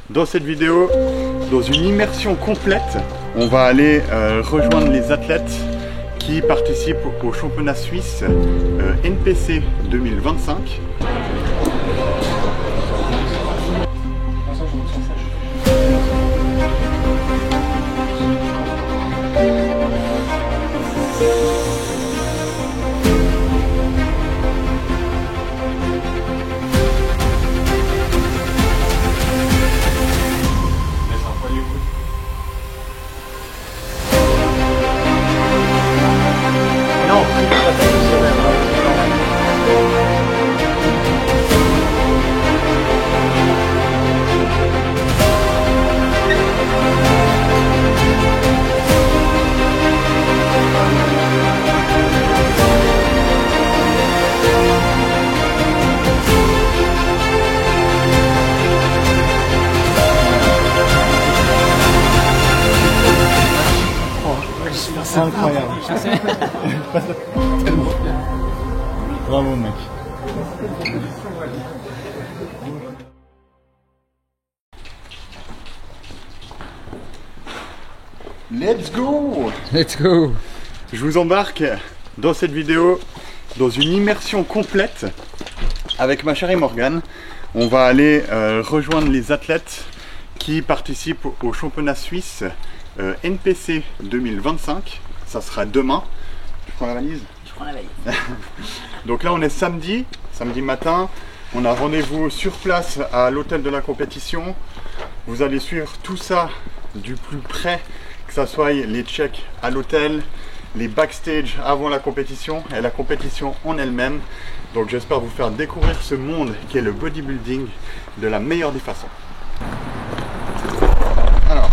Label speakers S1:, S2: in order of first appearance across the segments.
S1: Dans cette vidéo, dans une immersion complète, on va aller rejoindre les athlètes qui participent au championnat suisse NPC 2025.
S2: C'est incroyable.
S1: Bravo mec. Let's go!
S2: Let's go!
S1: Je vous embarque dans cette vidéo dans une immersion complète avec ma chérie Morgane. On va aller rejoindre les athlètes qui participent au championnat suisse NPC 2025. Ça sera demain. Tu prends la valise?
S3: Je prends la valise.
S1: Donc là on est samedi matin. On a rendez-vous sur place à l'hôtel de la compétition. Vous allez suivre tout ça du plus près, que ça soit les checks à l'hôtel, les backstage avant la compétition et la compétition en elle-même. Donc j'espère vous faire découvrir ce monde qui est le bodybuilding de la meilleure des façons. Alors,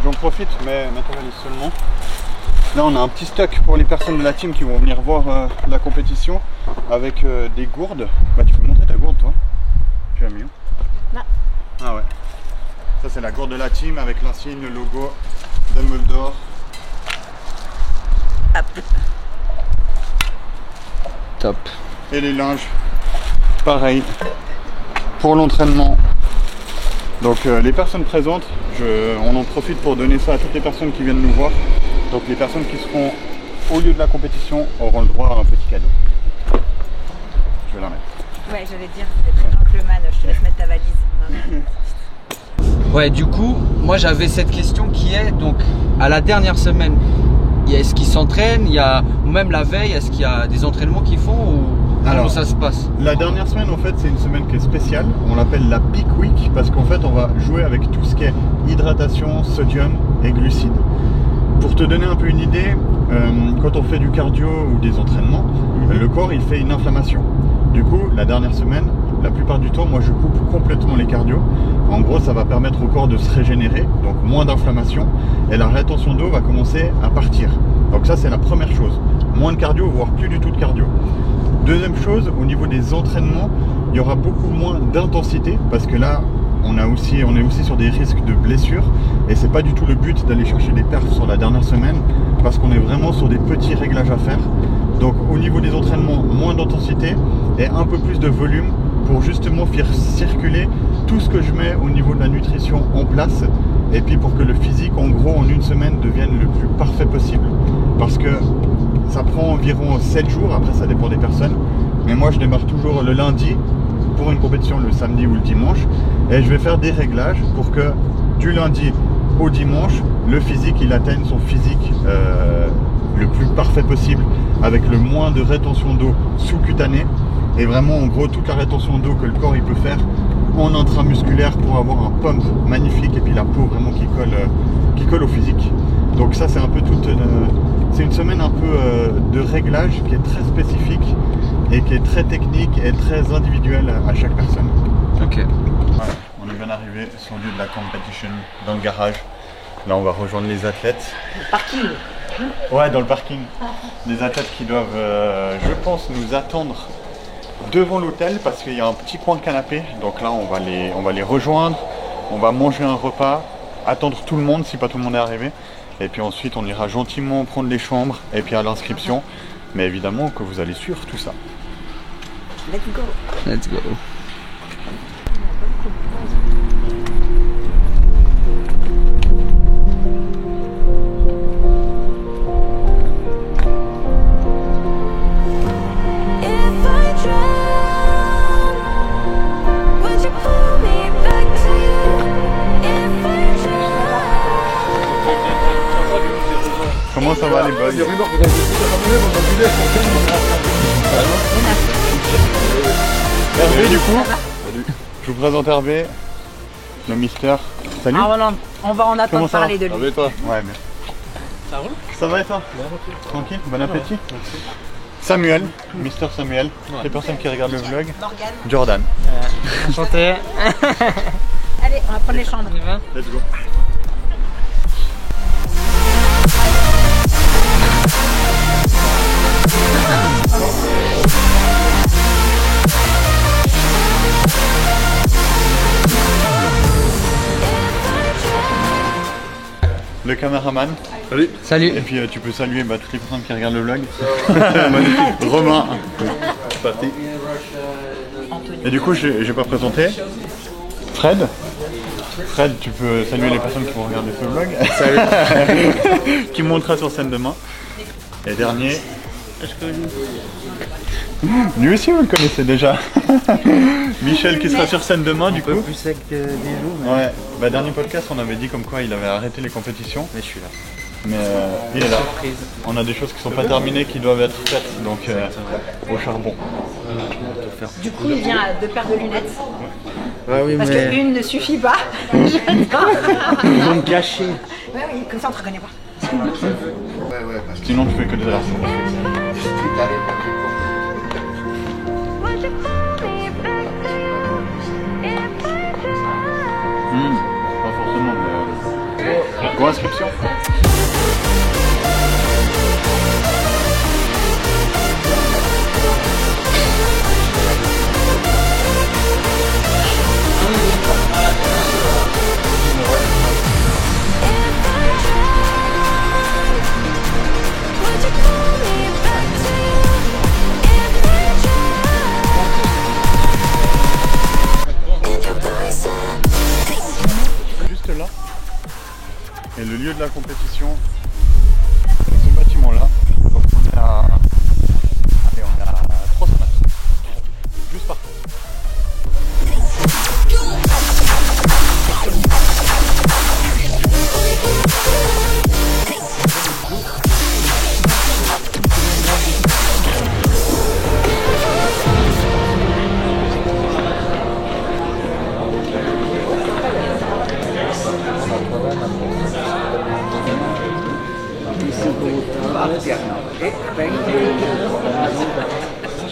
S1: j'en profite, mais ma valise seulement. Là on a un petit stock pour les personnes de la team qui vont venir voir la compétition avec des gourdes. Bah tu peux montrer ta gourde toi? Tu l'as mis où?
S3: Là.
S1: Ah ouais. Ça c'est la gourde de la team avec l'insigne, le logo Dumbledore.
S3: Hop.
S2: Top.
S1: Et les linges, pareil, pour l'entraînement. Donc les personnes présentes, on en profite pour donner ça à toutes les personnes qui viennent nous voir. Donc les personnes qui seront au lieu de la compétition auront le droit à un petit cadeau. Je vais la mettre.
S3: Ouais, j'allais dire, c'est très gentleman, je te laisse mettre ta valise.
S2: Ouais, du coup, moi j'avais cette question qui est donc à la dernière semaine, est-ce qu'ils s'entraînent, ou même la veille, est-ce qu'il y a des entraînements qu'ils font ou comment ça se passe?
S1: La dernière semaine en fait c'est une semaine qui est spéciale, on l'appelle la Peak Week parce qu'en fait on va jouer avec tout ce qui est hydratation, sodium et glucides. Pour te donner un peu une idée, quand on fait du cardio ou des entraînements, le corps il fait une inflammation. Du coup, la dernière semaine, la plupart du temps, moi je coupe complètement les cardio. En gros, ça va permettre au corps de se régénérer, donc moins d'inflammation, et la rétention d'eau va commencer à partir. Donc ça c'est la première chose, moins de cardio, voire plus du tout de cardio. Deuxième chose, au niveau des entraînements, il y aura beaucoup moins d'intensité, parce que là, on est aussi sur des risques de blessures et c'est pas du tout le but d'aller chercher des perfs sur la dernière semaine parce qu'on est vraiment sur des petits réglages à faire. Donc au niveau des entraînements, moins d'intensité et un peu plus de volume pour justement faire circuler tout ce que je mets au niveau de la nutrition en place et puis pour que le physique en gros en une semaine devienne le plus parfait possible parce que ça prend environ 7 jours, après ça dépend des personnes, mais moi je démarre toujours le lundi pour une compétition le samedi ou le dimanche et je vais faire des réglages pour que du lundi au dimanche le physique il atteigne son physique le plus parfait possible avec le moins de rétention d'eau sous-cutanée et vraiment en gros toute la rétention d'eau que le corps il peut faire en intramusculaire pour avoir un pump magnifique et puis la peau vraiment qui colle au physique. Donc ça c'est un peu c'est une semaine un peu de réglage qui est très spécifique et qui est très technique et très individuelle à chaque personne.
S2: Ok.
S1: Voilà, on est bien arrivé sur le lieu de la competition, dans le garage. Là on va rejoindre les athlètes.
S3: Le parking.
S1: Ouais, dans le parking. Les athlètes qui doivent, je pense, nous attendre devant l'hôtel parce qu'il y a un petit coin de canapé. Donc là on va les rejoindre, on va manger un repas, attendre tout le monde si pas tout le monde est arrivé. Et puis ensuite on ira gentiment prendre les chambres et puis à l'inscription. Mais évidemment que vous allez suivre tout ça.
S3: Let's go.
S2: Let's go.
S1: des rumeurs que vous avez Hervé, du coup, je vous présente Hervé, le mystère. Salut.
S3: Ah voilà, on va en attendre parler de lui.
S1: Ça va et toi? Ouais, mais...
S4: Ça roule?
S1: Ça va et toi? Tranquille, bon appétit. Samuel, Mister Samuel, les personnes qui regardent le vlog.
S3: Morgane.
S1: Jordan.
S4: Enchanté.
S3: Allez, on va prendre les chambres.
S4: On y va?
S1: Let's go. Le caméraman. Salut.
S2: Salut.
S1: Et puis tu peux saluer toutes les personnes qui regardent le vlog. Magnifique. Romain. Parti. Et du coup, j'ai pas présenté. Fred. Fred, tu peux saluer les personnes qui vont regarder ce vlog. Salut. Qui montera sur scène demain. Et dernier. Lui aussi vous le connaissez déjà. Michel qui sera sur scène demain du coup.
S4: Plus sec des jours. Mais...
S1: Ouais, bah dernier podcast on avait dit comme quoi il avait arrêté les compétitions.
S4: Mais je suis là.
S1: Mais il est là.
S4: Surprise.
S1: On a des choses qui sont pas terminées qui doivent être faites donc au charbon.
S3: Du coup, il vient à 2 paires de lunettes.
S4: Ah oui,
S3: Parce
S4: mais...
S3: qu'une ne suffit pas.
S4: Ils vont me gâcher.
S3: Ouais, oui, comme ça on te reconnaît pas.
S1: Sinon tu fais que des arts. Pas forcément mais co-inscription. Juste là. Et le lieu de la compétition, c'est ce bâtiment-là. Donc on est à 300 mètres. Juste partout.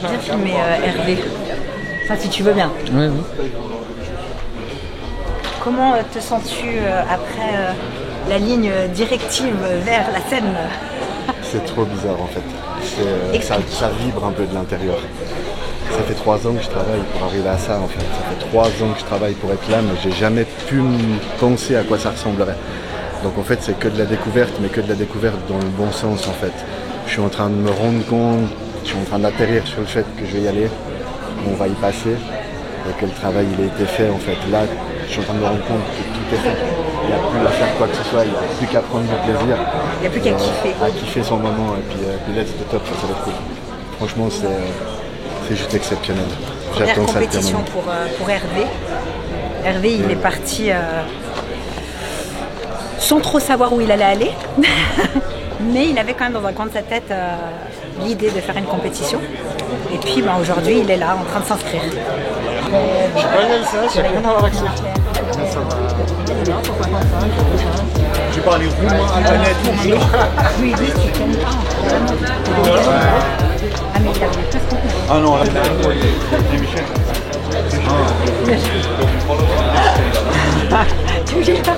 S3: Viens filmer Hervé. Ça, si tu veux bien.
S2: Oui, oui.
S3: Comment te sens-tu après la ligne directive vers la scène?
S5: C'est trop bizarre en fait. Ça vibre un peu de l'intérieur. Ça fait 3 ans que je travaille pour arriver à ça en fait. Ça fait 3 ans que je travaille pour être là, mais j'ai jamais pu me penser à quoi ça ressemblerait. Donc en fait c'est que de la découverte, mais que de la découverte dans le bon sens en fait. Je suis en train de me rendre compte, je suis en train d'atterrir sur le fait que je vais y aller, qu'on va y passer et que le travail il a été fait en fait. Là je suis en train de me rendre compte que tout est fait. Il n'y a plus à faire quoi que ce soit, il n'y a plus qu'à prendre du plaisir.
S3: Il n'y a plus qu'à kiffer.
S5: À kiffer son moment et puis let's the top, ça va être cool. Franchement c'est juste exceptionnel.
S3: Première
S5: J'attends ça depuis un
S3: compétition
S5: moment.
S3: pour Hervé. Hervé, il est parti sans trop savoir où il allait aller. Mais il avait quand même dans un coin de sa tête l'idée de faire une compétition. Et puis aujourd'hui, il est là en train de s'inscrire.
S4: Je sais pas y aller ça, j'ai rien à voir avec ça.
S1: Tu parles roumain, albanais, tout.
S3: Oui, oui, tu connais pas. Ah, mais il a plus compris.
S1: Ah non, là, c'est Michel.
S3: Tu veux que je parle?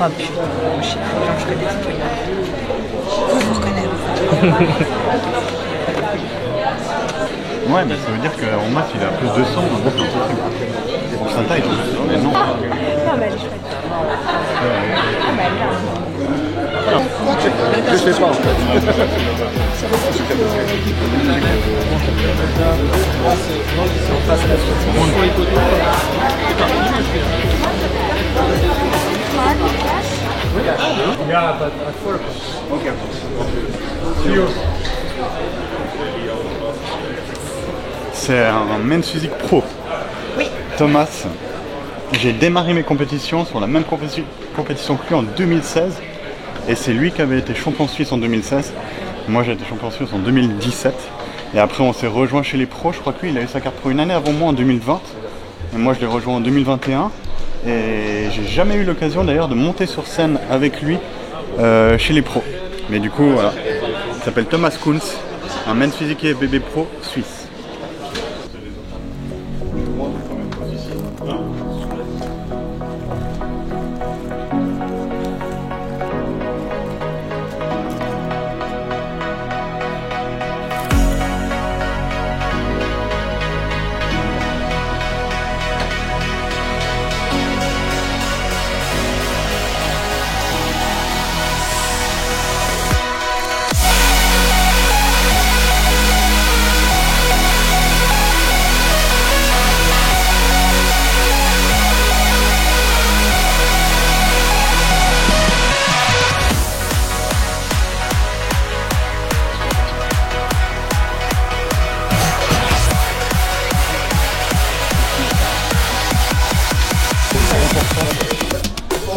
S3: Oh putain, je sais pas, genre je connais ce truc. Vous reconnaissez.
S1: Ouais, mais ça veut dire qu'en maths il a plus de 200. pour sa taille. Mais non.
S3: Non, mais elle est chouette. Ah, bah, elle
S5: Je sais pas en fait.
S1: C'est un Men's Physique Pro.
S3: Oui.
S1: Thomas, j'ai démarré mes compétitions sur la même compétition que lui en 2016. Et c'est lui qui avait été champion suisse en 2016. Moi j'ai été champion suisse en 2017. Et après on s'est rejoint chez les pros. Je crois que lui il a eu sa carte pro une année avant moi en 2020. Et moi je l'ai rejoint en 2021. Et j'ai jamais eu l'occasion d'ailleurs de monter sur scène avec lui chez les pros. Mais du coup voilà. Il s'appelle Thomas Kunz, un Men's Physique et bébé pro suisse.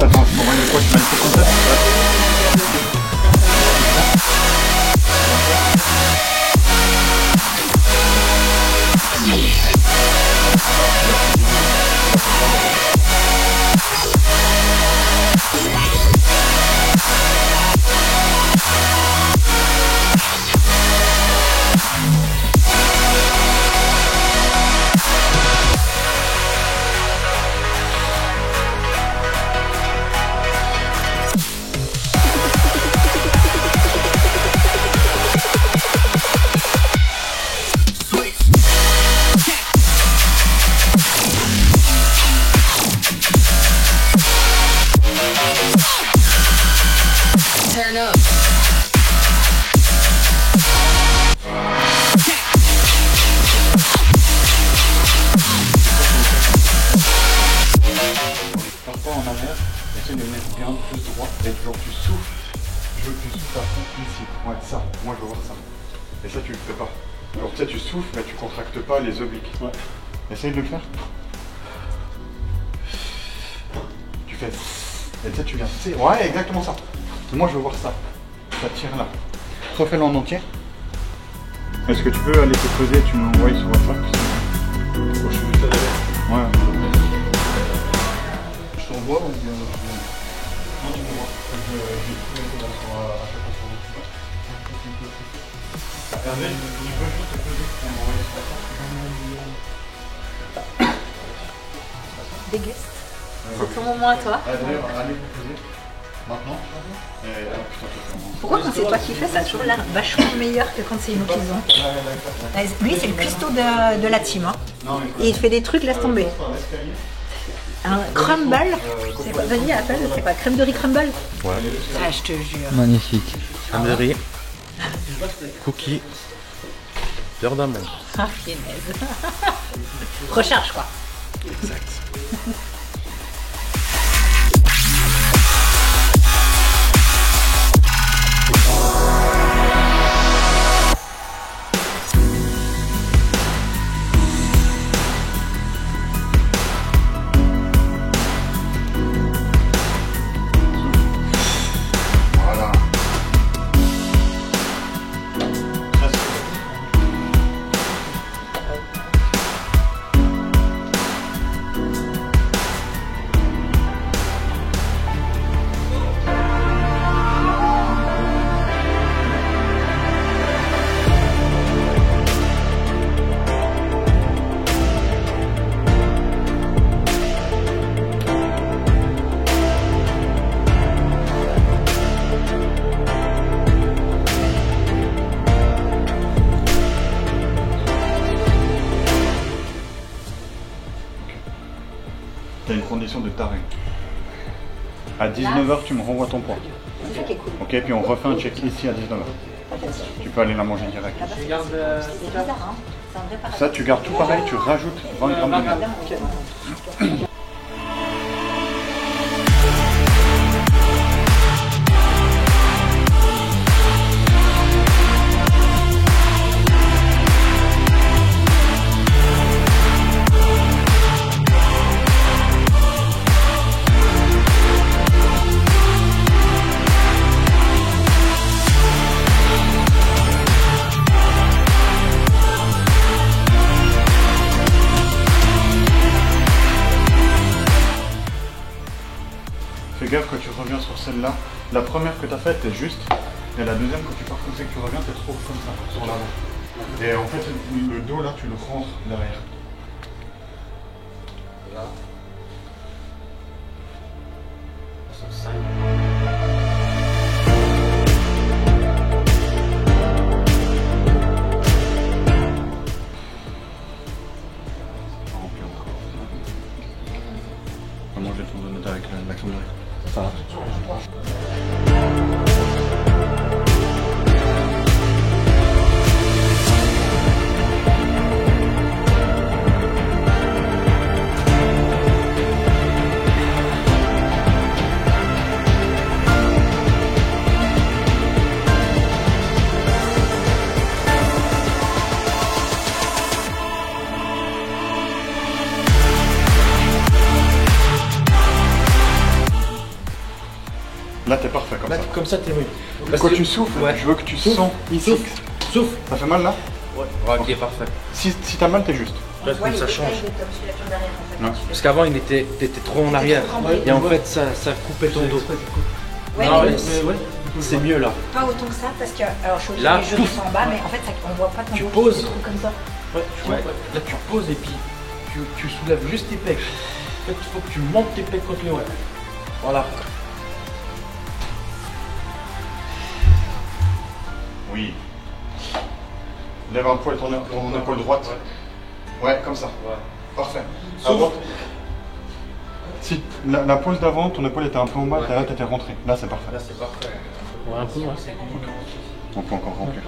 S1: Attends, je m'envoie une fois que je mets le contact.
S6: Turn up.
S1: Parfois en arrière, essaie de mettre bien plus droit et toujours tu souffles. Je veux que tu souffles à fond ici. Ouais, ça. Moi je veux voir ça. Et ça tu le fais pas. Alors tu sais, tu souffles mais tu contractes pas les obliques. Ouais. Essaye de le faire. Tu fais. Et tu sais, tu viens. Ouais, exactement ça. Moi je veux voir ça. Ça tire là. Refais-le en entier. Est-ce que tu peux aller te poser et tu m'envoies sur WhatsApp? Moi je suis juste à derrière. Ouais. Je t'envoie ou bien. Non, tu m'envoies. J'ai tout mettre à chaque fois sur WhatsApp. Hervé, je peux juste te poser pour m'envoyer sur WhatsApp.
S3: Des guests. C'est ton moment à toi.
S1: D'ailleurs, allez vous poser. Maintenant.
S3: Pourquoi quand c'est toi qui fais, ça a toujours l'air vachement meilleur que quand c'est nous qui faisons. Lui, c'est le cuistot de la team. Hein. Et il fait des trucs, laisse tomber. Un crumble, c'est quoi? Vas-y, appelle, c'est quoi? Crème de riz crumble?
S5: Ouais.
S3: Ah, je te jure.
S2: Magnifique.
S5: Crème de riz. Cookies. Beurre d'amande.
S3: Ah, finesse. Recharge, quoi.
S5: Exact.
S1: tu as une condition de taré. À 19h, tu me renvoies ton poids.
S3: C'est ça qui est cool.
S1: Ok, puis on refait un check ici à 19h. Tu peux aller la manger direct.
S3: C'est bizarre, hein. C'est un vrai paradoxe.
S1: Ça, tu gardes tout pareil, tu rajoutes 20 grammes de viande. Fais gaffe quand tu reviens sur celle-là. La première que tu as faite, t'es juste. Et la deuxième, quand tu pars comme ça que tu reviens, t'es trop comme ça, sur l'avant. Et en fait, le dos là, tu le rentres derrière. Là. On va manger ton donut avec l'action de riz. Ça va. Là, t'es parfait comme ça.
S4: Comme ça, t'es mieux.
S1: Quand tu souffles, je veux que tu sens ici.
S4: Souffle.
S1: Ça fait mal là?
S4: Ouais. Ok, parfait.
S1: Si t'as mal, t'es juste.
S4: Parce que ça change.
S1: Non.
S4: Parce qu'avant, t'étais trop en arrière. Et en fait, ça coupait ton dos.
S3: Ouais,
S4: Ah
S3: mais
S4: ouais, c'est mieux là.
S3: pas autant que ça parce que, alors je suis
S4: Là,
S3: obligée de en bas, mais en fait ça, on voit pas ton
S4: Tu
S3: dos,
S4: poses.
S3: des trucs comme ça.
S4: Ouais, là tu poses et puis tu soulèves juste tes pecs. En fait, il faut que tu montes tes pecs contre le haut. Voilà.
S1: Oui. Lève un poil ton épaule droite. Ouais, comme ça.
S4: Ouais.
S1: Parfait. Avant. Si la pose d'avant, ton épaule était un peu en bas, là t'étais rentré. Là c'est parfait.
S4: Là c'est parfait. Ouais, un peu, ouais.
S1: On peut encore remplir.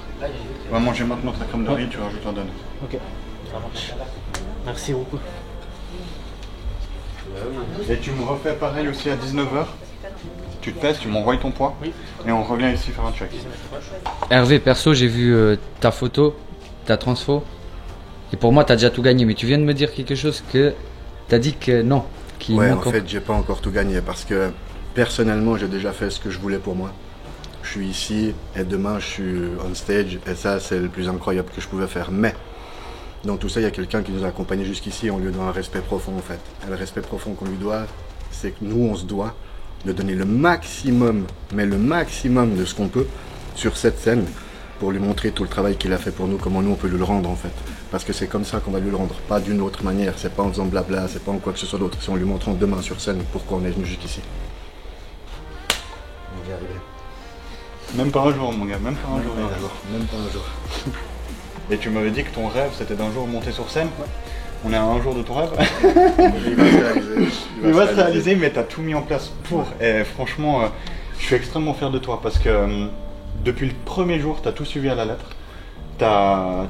S1: On va manger maintenant ta crème de riz, tu rajoutes un donut.
S4: Ok, ça marche. Merci beaucoup.
S1: Et tu me refais pareil aussi à 19h. Tu te pèses, tu m'envoies ton poids. Et on revient ici faire un check.
S2: Hervé, perso, j'ai vu ta photo, ta transfo. Et pour moi, t'as déjà tout gagné. Mais tu viens de me dire quelque chose que t'as dit que non.
S5: Ouais, en fait, j'ai pas encore tout gagné parce que personnellement, j'ai déjà fait ce que je voulais pour moi. Je suis ici et demain, je suis on stage et ça, c'est le plus incroyable que je pouvais faire. Mais dans tout ça, il y a quelqu'un qui nous a accompagnés jusqu'ici. On lui doit un respect profond, en fait. Et le respect profond qu'on lui doit, c'est que nous, on se doit de donner le maximum, mais le maximum de ce qu'on peut sur cette scène pour lui montrer tout le travail qu'il a fait pour nous, comment nous on peut lui le rendre en fait. Parce que c'est comme ça qu'on va lui le rendre, pas d'une autre manière, c'est pas en faisant blabla, c'est pas en quoi que ce soit d'autre, c'est en lui montrant demain sur scène pourquoi on est venu jusqu'ici. On va y arriver.
S1: Même pas un jour mon gars, même pas un jour.
S5: Même pas un jour.
S1: Et tu m'avais dit que ton rêve c'était d'un jour monter sur scène. On est à un jour de ton rêve.
S5: Il va se réaliser.
S1: Il va se réaliser, mais tu as tout mis en place pour. Et franchement, je suis extrêmement fier de toi parce que depuis le premier jour, tu as tout suivi à la lettre.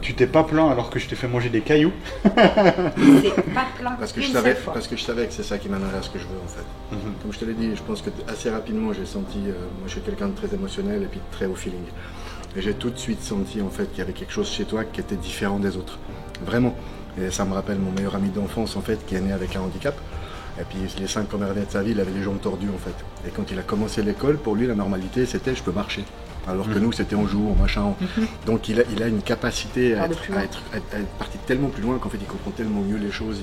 S1: Tu t'es pas plaint alors que je t'ai fait manger des cailloux.
S3: C'est pas plein.
S5: Parce que je savais que c'est ça qui mènerait à ce que je veux en fait. Comme je te l'ai dit, je pense que assez rapidement j'ai senti, moi je suis quelqu'un de très émotionnel et puis de très au feeling. Et j'ai tout de suite senti en fait qu'il y avait quelque chose chez toi qui était différent des autres. Vraiment. Et ça me rappelle mon meilleur ami d'enfance en fait qui est né avec un handicap. Et puis les 5 premières années de sa vie, il avait les jambes tordues en fait. Et quand il a commencé l'école, pour lui la normalité c'était je peux marcher. Alors que nous c'était on joue, on machin. Donc il a une capacité à être parti tellement plus loin qu'en fait il comprend tellement mieux les choses.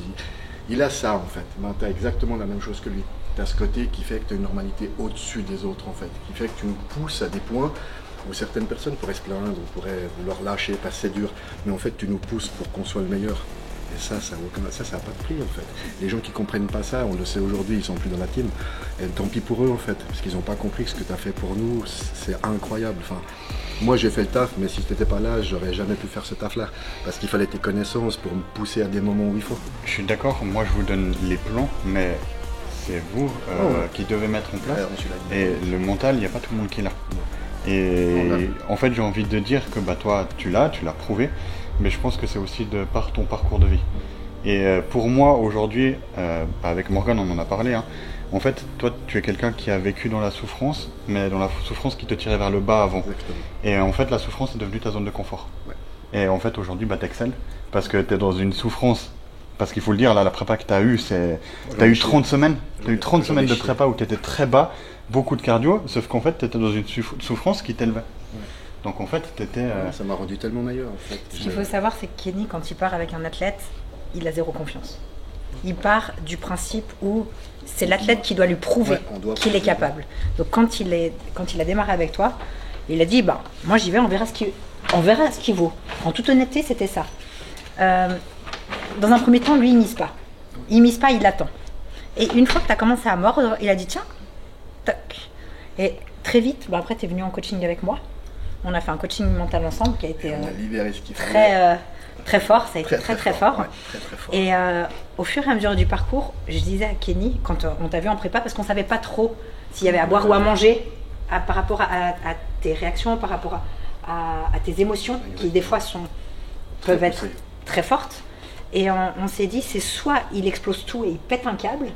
S5: Il a ça en fait. Ben, tu as exactement la même chose que lui. Tu as ce côté qui fait que tu as une normalité au-dessus des autres en fait. Qui fait que tu nous pousses à des points où certaines personnes pourraient se plaindre, on pourrait vouloir lâcher, passer dur. Mais en fait tu nous pousses pour qu'on soit le meilleur. Et ça n'a pas de prix en fait. Les gens qui comprennent pas ça, on le sait aujourd'hui, ils sont plus dans la team. Et tant pis pour eux en fait, parce qu'ils n'ont pas compris que ce que tu as fait pour nous, c'est incroyable. Enfin, moi j'ai fait le taf, mais si tu n'étais pas là, j'aurais jamais pu faire ce taf-là. Parce qu'il fallait tes connaissances pour me pousser à des moments où il faut.
S1: Je suis d'accord, moi je vous donne les plans, mais c'est vous qui devez mettre en place. Et le mental, il n'y a pas tout le monde qui l'a. Et en fait, j'ai envie de dire que toi, tu l'as prouvé, mais je pense que c'est aussi de par ton parcours de vie. Et pour moi, aujourd'hui, avec Morgane, on en a parlé, hein, en fait, toi, tu es quelqu'un qui a vécu dans la souffrance, mais dans la souffrance qui te tirait vers le bas avant.
S5: Exactement.
S1: Et en fait, la souffrance est devenue ta zone de confort.
S5: Ouais.
S1: Et en fait, aujourd'hui, t'excelles, parce que tu es dans une souffrance. Parce qu'il faut le dire, là, la prépa que tu as eue, tu as eu 30 semaines. Tu as eu 30 semaines de prépa où tu étais très bas, beaucoup de cardio, sauf qu'en fait, tu étais dans une souffrance qui t'élevait. Ouais. Donc en fait, tu étais.
S5: Ça m'a rendu tellement meilleur, en fait.
S3: Ce qu'il faut savoir, c'est que Kenny, quand il part avec un athlète, il a zéro confiance. Il part du principe où c'est l'athlète qui doit lui prouver qu'il est capable. Donc quand il a démarré avec toi, il a dit moi j'y vais, on verra ce qu'il vaut. En toute honnêteté, c'était ça. Dans un premier temps, lui, il mise pas. Il attend. Et une fois que tu as commencé à mordre, il a dit tiens, toc. Et très vite, après tu es venu en coaching avec moi. On a fait un coaching mental ensemble qui a été très fort, ça a été très fort.
S5: Ouais, très fort.
S3: Et au fur et à mesure du parcours, je disais à Kenny, quand on t'a vu en prépa, parce qu'on ne savait pas trop s'il y avait à boire ou à manger par rapport à tes réactions, par rapport à tes émotions, qui des fois peuvent être très fortes. Et on s'est dit, c'est soit il explose tout et il pète un câble,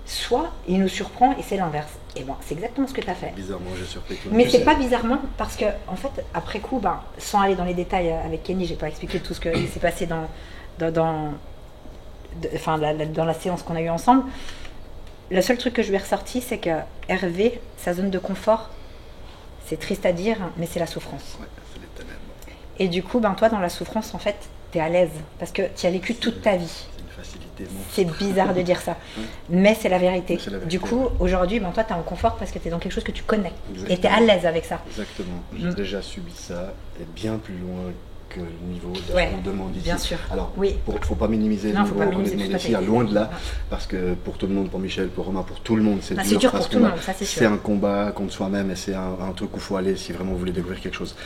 S3: soit il nous surprend et c'est l'inverse. Et c'est exactement ce que tu as fait.
S5: Bizarrement, j'ai surpris.
S3: Mais c'est pas bizarrement parce que, en fait, après coup, sans aller dans les détails avec Kenny, j'ai pas expliqué tout ce qui s'est passé dans la séance qu'on a eue ensemble. Le seul truc que je lui ai ressorti, c'est que Hervé, sa zone de confort, c'est triste à dire, mais c'est la souffrance.
S5: Ouais, c'est les ténèbres.
S3: Et du coup, toi, dans la souffrance, en fait, t'es à l'aise parce que tu as vécu toute ta vie. C'est bizarre de dire ça, mais c'est la vérité. Du coup, aujourd'hui, toi, tu es en confort parce que tu es dans quelque chose que tu connais. Exactement. Et tu es à l'aise avec ça.
S5: Exactement. J'ai déjà subi ça, et bien plus loin que le niveau de ce qu'on demande ici.
S3: Bien sûr.
S5: Alors, faut pas minimiser le niveau qu'on demande ici, loin de là, parce que pour tout le monde, pour Michel, pour Romain, pour tout le monde, c'est dur
S3: pour tout le monde, ça c'est sûr.
S5: C'est un combat contre soi-même et c'est un truc où il faut aller si vraiment vous voulez découvrir quelque chose.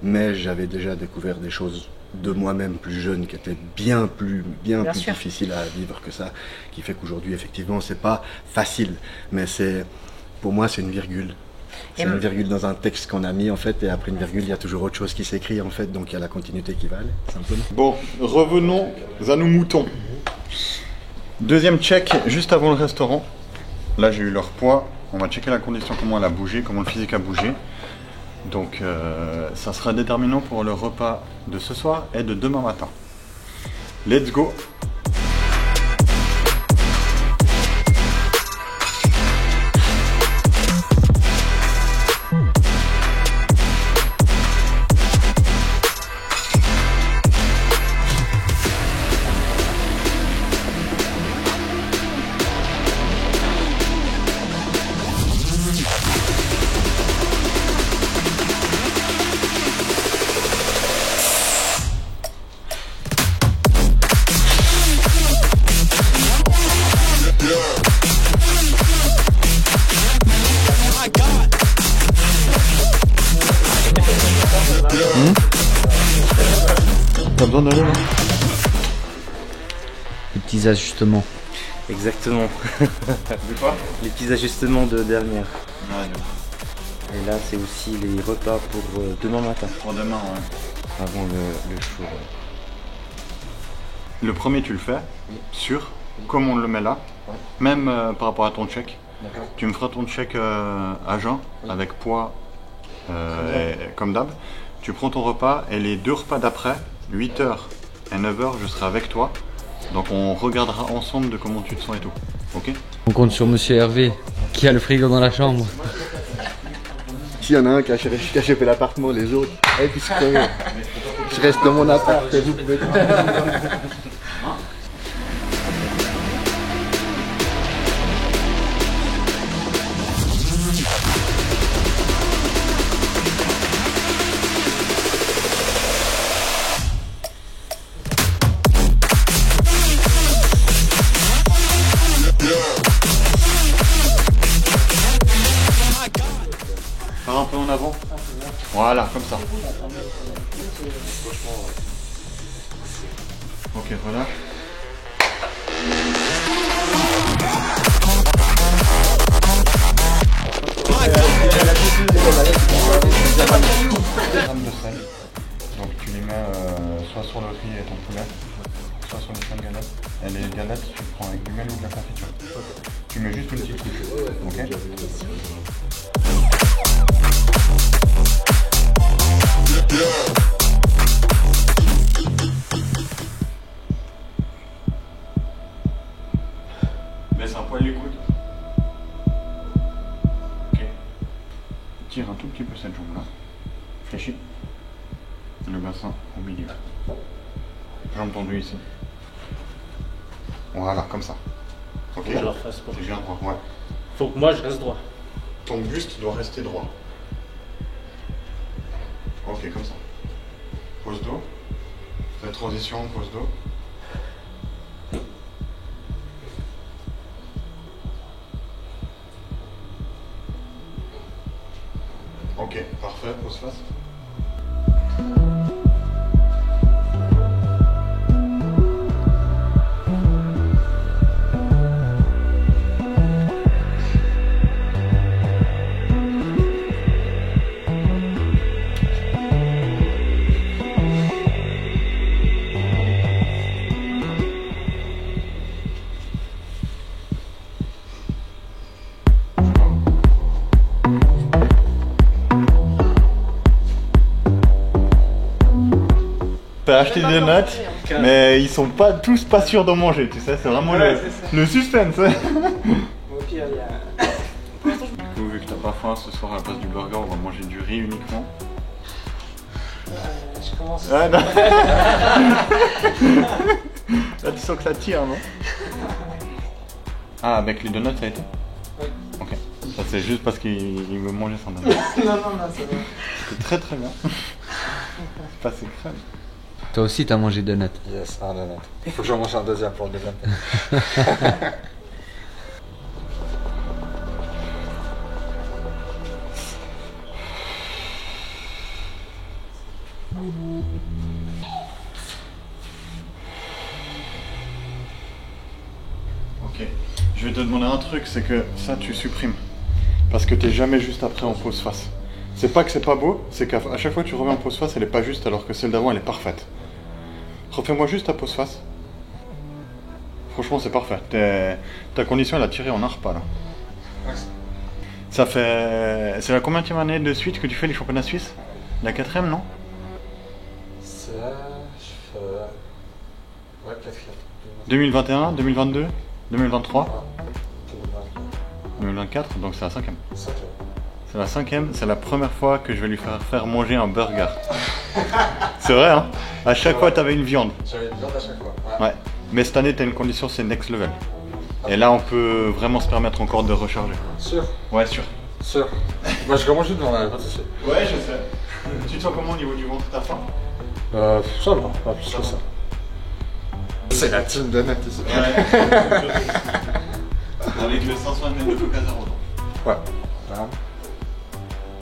S5: Mais j'avais déjà découvert des choses de moi-même plus jeune qui étaient bien plus difficiles à vivre que ça, qui fait qu'aujourd'hui effectivement c'est pas facile, mais pour moi c'est une virgule. C'est une virgule dans un texte qu'on a mis en fait, et après une virgule il y a toujours autre chose qui s'écrit en fait, donc il y a la continuité qui va aller, simplement.
S1: Bon, revenons à nos moutons. Deuxième check juste avant le restaurant. Là j'ai eu leur poids, on va checker la condition, comment elle a bougé, comment le physique a bougé. Donc ça sera déterminant pour le repas de ce soir et de demain matin. Let's go! T'as besoin d'aller là?
S2: Les petits ajustements.
S4: Exactement.
S1: De quoi?
S4: Les petits ajustements de dernière.
S1: Ouais,
S4: et là c'est aussi les repas pour demain matin.
S1: pour demain, ouais.
S4: Avant le show.
S1: Le premier tu le fais, sûr, comme on le met là, même par rapport à ton check. Tu me feras ton check à jeun, avec poids, comme d'hab. Tu prends ton repas et les deux repas d'après, 8h et 9h, je serai avec toi. Donc on regardera ensemble de comment tu te sens et tout. Ok?
S2: On compte sur Monsieur Hervé, qui a le frigo dans la chambre.
S5: S'il y en a un qui a chopé l'appartement, les autres, et puis je reste dans mon appart et vous pouvez...
S1: Pars un peu en avant. Voilà, comme ça. Ok, voilà. de sel. Donc tu les mets soit sur le riz et ton poulet, soit sur les 5 galettes. Et les galettes, tu prends avec du miel ou de la confiture. Tu mets juste une petite couche. Ok. Baisse un poil les coudes. Ok. Tire un tout petit peu cette jambe là. Fléchis. Le bassin au milieu. Jambe tendue ici. Voilà, comme ça. Ok.
S4: Faut que je leur fasse pas.
S1: T'es bien droit, ouais.
S4: Faut que moi je reste droit.
S1: Ton buste doit rester droit. Ok, comme ça. Pose dos. Fais transition, pose dos. Ok, parfait, pose face. T'as acheté des donuts, mais ils sont pas tous pas sûrs d'en manger, tu sais, c'est vraiment le suspense.
S4: Au pire, il y a.
S1: Du coup, vu que t'as pas faim ce soir à la place du burger, on va manger du riz uniquement.
S4: Je commence.
S1: Ah non. Là, tu sens que ça tire, non? Ah, avec les donuts, ça a été?
S4: Oui.
S1: Ok. Ça, c'est juste parce qu'il veut manger son donut.
S4: Non, c'est bon.
S1: C'est très très bien. C'est passé crème.
S2: Toi aussi, t'as mangé donut.
S5: Yes, un donut. Il faut que j'en mange un deuxième pour le deuxième.
S1: Ok. Je vais te demander un truc, c'est que ça, tu supprimes. Parce que t'es jamais juste après en pose face. C'est pas que c'est pas beau, c'est qu'à chaque fois que tu reviens en pose face, elle est pas juste alors que celle d'avant, elle est parfaite. Refais-moi juste ta pose face. Franchement, c'est parfait. Ta condition, elle a tiré en un repas là. Ça fait. C'est la combienième année de suite que tu fais les championnats suisses? La 4ème, non?
S5: Ça, je fais. Ouais, 4e.
S1: 2021, 2022, 2023, 2024, donc c'est la 5ème. C'est la 5ème, c'est la première fois que je vais lui faire manger un burger. C'est vrai, hein? À chaque fois, t'avais une viande.
S5: J'avais une viande à chaque fois.
S1: Ouais. Mais cette année, t'as une condition, c'est next level. Et là, on peut vraiment se permettre encore de recharger.
S5: Sûr.
S1: Ouais, sûr.
S5: Sûr. Bah, je commence juste devant la pas de soucis.
S1: Ouais, je sais. Tu te sens comment au niveau du ventre? T'as faim?
S5: Ça va, pas plus que ça. C'est la team de net ici.
S1: Ouais. Avec le 500 ml de Coca Zero.
S5: Ouais. Voilà.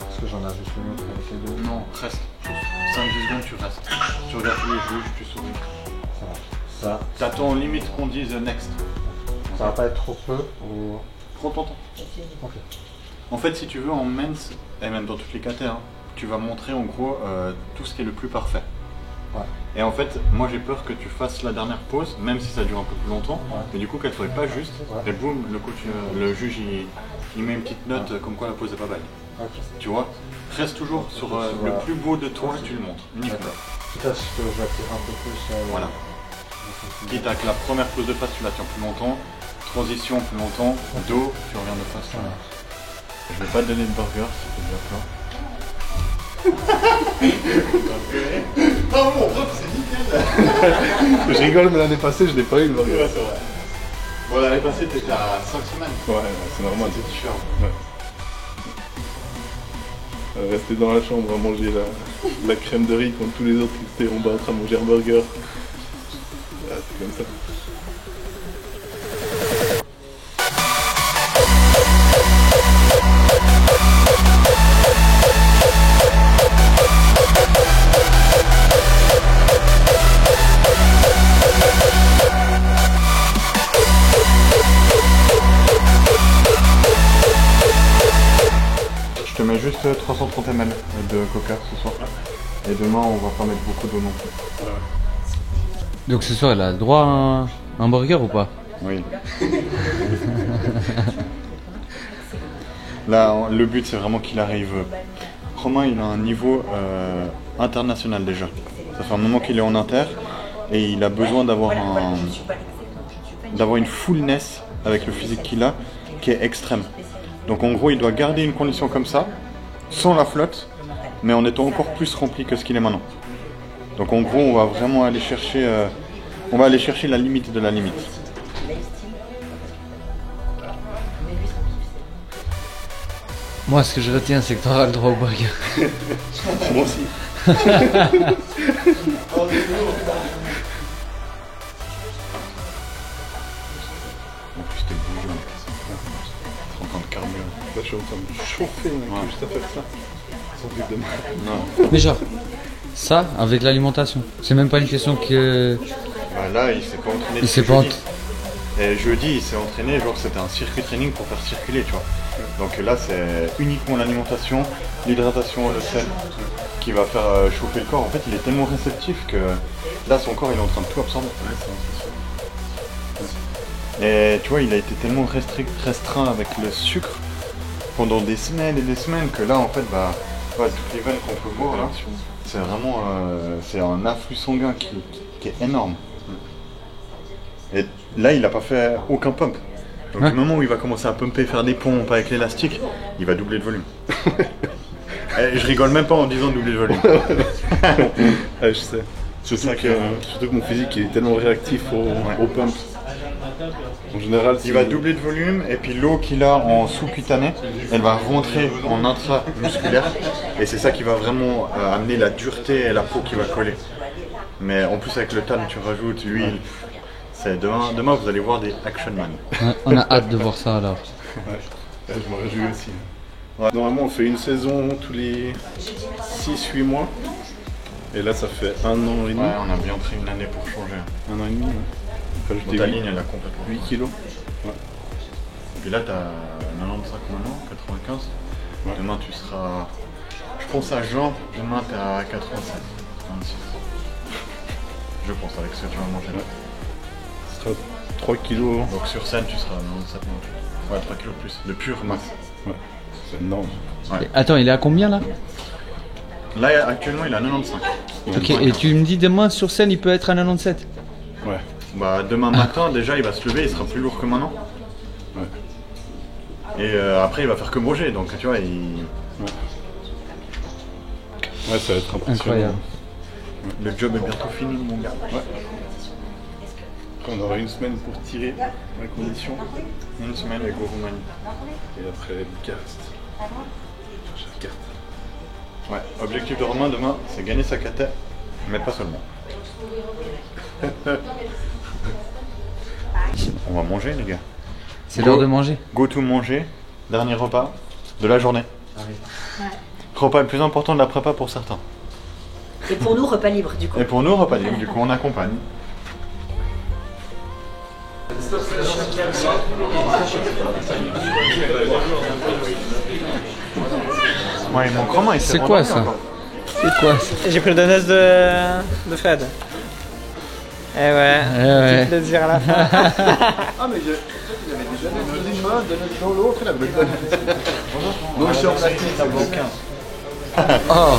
S5: Est-ce que j'en ai juste une autre avec les deux?
S1: Non, reste. 5-10 secondes, tu restes. Tu regardes tous les juges, tu souris.
S5: Ça va. Ça.
S1: T'attends limite qu'on dise next.
S5: Ça va pas être trop peu ou.
S1: Prends ton temps.
S5: Ok.
S1: En fait, si tu veux, en men's, et même dans toutes les catés, hein, tu vas montrer en gros tout ce qui est le plus parfait.
S5: Ouais.
S1: Et en fait, moi j'ai peur que tu fasses la dernière pause, même si ça dure un peu plus longtemps, mais du coup qu'elle soit pas juste, et boum, le coach, le juge il met une petite note comme quoi la pause est pas belle.
S5: Ok.
S1: Tu vois? Reste toujours sur le plus beau de toi et tu le montres. Uniquement.
S5: Peut-être que je peux appuyer un peu plus.
S1: Voilà. Quitte à que la première pause de face tu la tiens plus longtemps, transition plus longtemps, dos, tu reviens de face.
S5: Voilà.
S1: Je vais pas te donner de burger si t'es déjà plein. Ah bon, c'est nickel.
S5: Je rigole, mais l'année passée, je n'ai pas eu le burger.
S1: Ouais, c'est vrai. Bon, l'année passée, t'étais à 5 semaines.
S5: Ouais, c'est normal.
S1: C'est différent.
S5: Ouais. Rester dans la chambre à manger la crème de riz quand tous les autres étaient en bas en train de manger un burger. Ah, c'est comme ça.
S1: Je te mets juste juste 330 ml de coca ce soir. Et demain, on va pas mettre beaucoup d'eau non plus.
S2: Donc ce soir, il a droit à un hamburger ou pas?
S1: Oui. Là, le but, c'est vraiment qu'il arrive. Romain, il a un niveau international déjà. Ça fait un moment qu'il est en inter et il a besoin d'avoir une fullness avec le physique qu'il a qui est extrême. Donc en gros, il doit garder une condition comme ça, sans la flotte, mais en étant encore plus rempli que ce qu'il est maintenant. Donc en gros, on va vraiment aller chercher, la limite de la limite.
S2: Moi, ce que je retiens, c'est que tu auras le droit au burger.
S5: Moi aussi.
S1: En plus, t'es bouillant. T'es en train de carburant.
S5: Là, je suis en train de me chauffer, mec, juste à faire ça. Sans truc de mal.
S1: Non.
S2: Mais genre, ça, avec l'alimentation, c'est même pas une question que...
S1: Bah là, il s'est pas entraîné.
S2: Il s'est pas
S1: jeudi. Et jeudi, il s'est entraîné, genre c'était un circuit training pour faire circuler, tu vois. Donc là, c'est uniquement l'alimentation, l'hydratation, le sel qui va faire chauffer le corps. En fait, il est tellement réceptif que là, son corps, il est en train de tout absorber. Et tu vois, il a été tellement restreint avec le sucre pendant des semaines et des semaines que là, en fait, bah, ouais, toutes les veines qu'on peut voir là, c'est vraiment c'est un afflux sanguin qui est énorme. Et là, il n'a pas fait aucun pump. Donc
S2: Ouais.
S1: du moment où il va commencer à pumper, faire des pompes avec l'élastique, il va doubler de volume. Et je rigole même pas en disant doubler de volume.
S5: Je sais. Surtout que mon physique est tellement réactif au pump. En général,
S1: Il va doubler de volume et puis l'eau qu'il a en sous-cutané, elle va rentrer en intramusculaire et c'est ça qui va vraiment amener la dureté et la peau qui va coller. Mais en plus avec le tan, tu rajoutes l'huile. C'est demain vous allez voir des action man.
S2: On a hâte de voir ça alors.
S5: Ouais, je me réjouis aussi. Ouais. Normalement, on fait une saison tous les 6-8 mois. Et là, ça fait 1 an et demi.
S1: Ouais, on a bien pris une année pour changer.
S5: 1 an et demi, ouais. Enfin,
S1: Dans ta ligne, elle a complètement
S5: 8 kilos. Ouais.
S1: Et puis là, t'as 95 maintenant, 95.
S5: Ouais.
S1: Demain, tu seras. Je pense à Jean, demain, t'es à 87, 26. Je pense avec ce que tu vas manger là.
S5: Ce sera 3 kilos.
S1: Donc sur scène, tu seras à 97, 98. Ouais, 3 kilos de plus. Le pur max.
S5: Ouais. C'est énorme.
S1: Ouais.
S2: Et attends, il est à combien là?
S1: Là, actuellement, il est à 95.
S2: Ok, et tu me dis demain sur scène, il peut être à 97?
S5: Ouais.
S1: Bah, demain matin, déjà, il va se lever, il sera plus lourd que maintenant.
S5: Ouais.
S1: Et après, il va faire que manger, donc tu vois,
S5: Ouais, ça va être impressionnant.
S2: Incroyable.
S1: le job est bientôt fini, mon gars.
S5: Ouais. Après, on aura une semaine pour tirer la condition.
S1: Une semaine avec Roumanie.
S5: Et après, le cast. Chercher la carte.
S1: Ouais, objectif de Romain demain, c'est gagner sa kata, mais pas seulement. On va manger, les gars.
S2: C'est l'heure de manger.
S1: Go to manger, dernier repas de la journée. Repas le plus important de la prépa pour certains.
S3: Et pour nous, repas libre du coup.
S1: Et pour nous, repas libre, du coup, on accompagne. Ouais, il manque Romain, il s'est
S2: C'est quoi
S1: rendu
S2: ça?
S1: encore.
S2: C'est quoi ça?
S6: J'ai pris le donuts de Fred. Eh ouais,
S2: ouais.
S6: petit plaisir à la fin.
S5: Ah, mais il avait déjà donné une main, donné dans l'autre, il avait donné. Non, je suis en plastique, ça vaut aucun.
S2: Oh!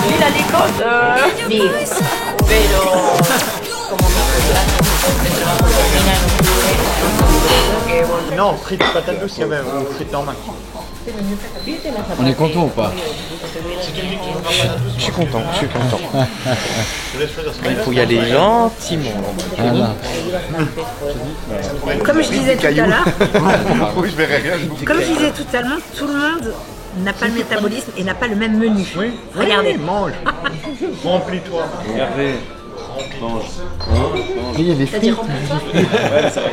S7: Lui, il a des côtes.
S1: Non, frites patates douces, il y avait frites normales.
S2: On est content ou pas?
S6: Je suis content, je suis content.
S1: Je laisse choisir ce
S6: Il faut y aller gentiment.
S2: Voilà.
S3: Comme je disais tout à l'heure,
S5: Oui, je verrai rien.
S3: comme je disais tout à l'heure, tout le monde n'a pas le métabolisme et n'a pas le même menu.
S1: Oui.
S3: Regardez.
S1: Mange. Remplis-toi.
S5: Regardez. Il y a des frites.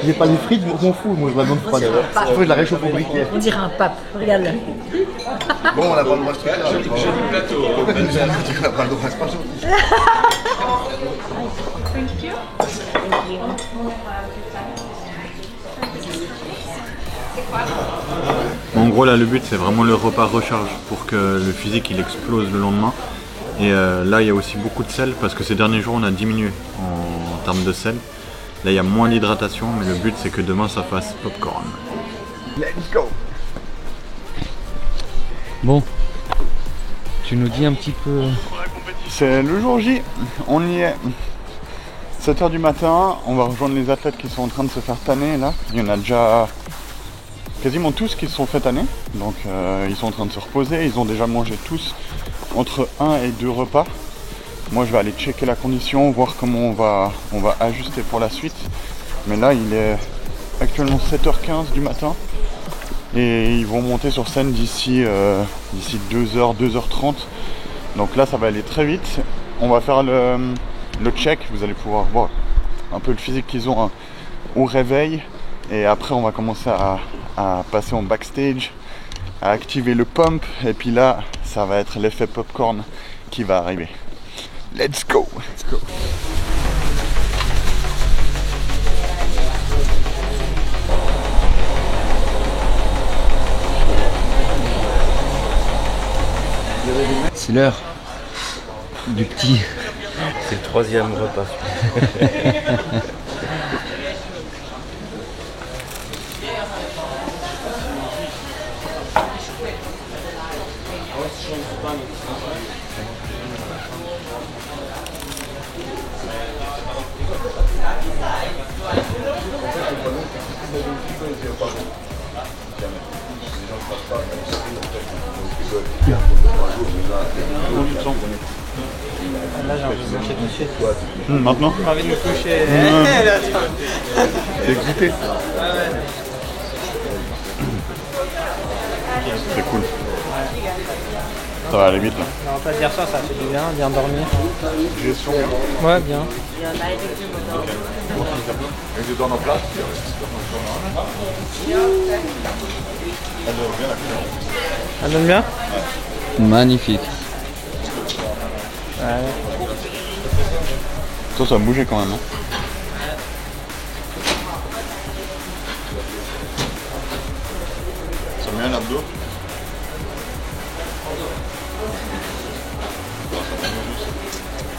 S5: J'ai pas les frites, je m'en fous. Moi, je la donne froide. Il faut que je la réchauffe au briquet.
S3: On dirait un pape. Regarde-le.
S5: Bon, on n'a pas le droit de se faire. Joli plateau. Tu n'as pas le droit, c'est pas gentil.
S1: En gros là le but c'est vraiment le repas recharge pour que le physique il explose le lendemain. Et là il y a aussi beaucoup de sel parce que ces derniers jours on a diminué en termes de sel. Là il y a moins d'hydratation mais le but c'est que demain ça fasse popcorn.
S5: Let's go.
S2: Bon, tu nous dis un petit peu.
S1: C'est le jour J, on y est. 7h du matin, on va rejoindre les athlètes qui sont en train de se faire tanner là. Il y en a déjà quasiment tous qui se sont fait tanner. Donc ils sont en train de se reposer, ils ont déjà mangé tous entre 1 et 2 repas. Moi je vais aller checker la condition, voir comment on va ajuster pour la suite. Mais là il est actuellement 7h15 du matin. Et ils vont monter sur scène d'ici 2h, 2h30. Donc là ça va aller très vite. On va faire le check, vous allez pouvoir voir un peu le physique qu'ils ont au réveil. Et après on va commencer à passer en backstage, à activer le pump. Et puis là ça va être l'effet popcorn qui va arriver. Let's go! Let's go.
S2: C'est l'heure du petit.
S4: C'est le 3e repas.
S6: Là, j'ai envie de me coucher.
S1: Maintenant?
S6: J'ai envie de me coucher.
S1: T'es excité? C'est cool. Ça va aller vite là.
S6: Non, pas dire ça, ça fait du bien dormir.
S1: J'ai son.
S6: Ouais, bien.
S5: Et je donne en place.
S6: Ça donne bien?
S2: Magnifique.
S6: Ouais.
S1: Ça a bougé quand même. Hein. Ça met un abdo.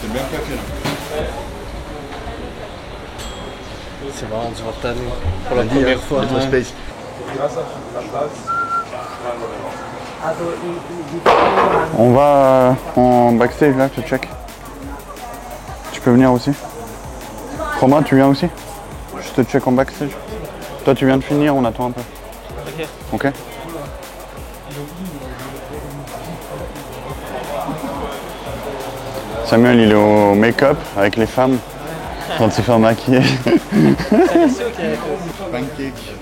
S1: C'est bien claqué là.
S4: C'est marrant de se voir tanner pour la première fois.
S5: Notre space.
S1: On va en backstage là, je check. Tu peux venir aussi. Romain, tu viens aussi? Je te check en backstage. Toi tu viens de finir, on attend un peu. Ok. Ok. Samuel il est au make-up avec les femmes, en train de se faire maquiller. Pancake,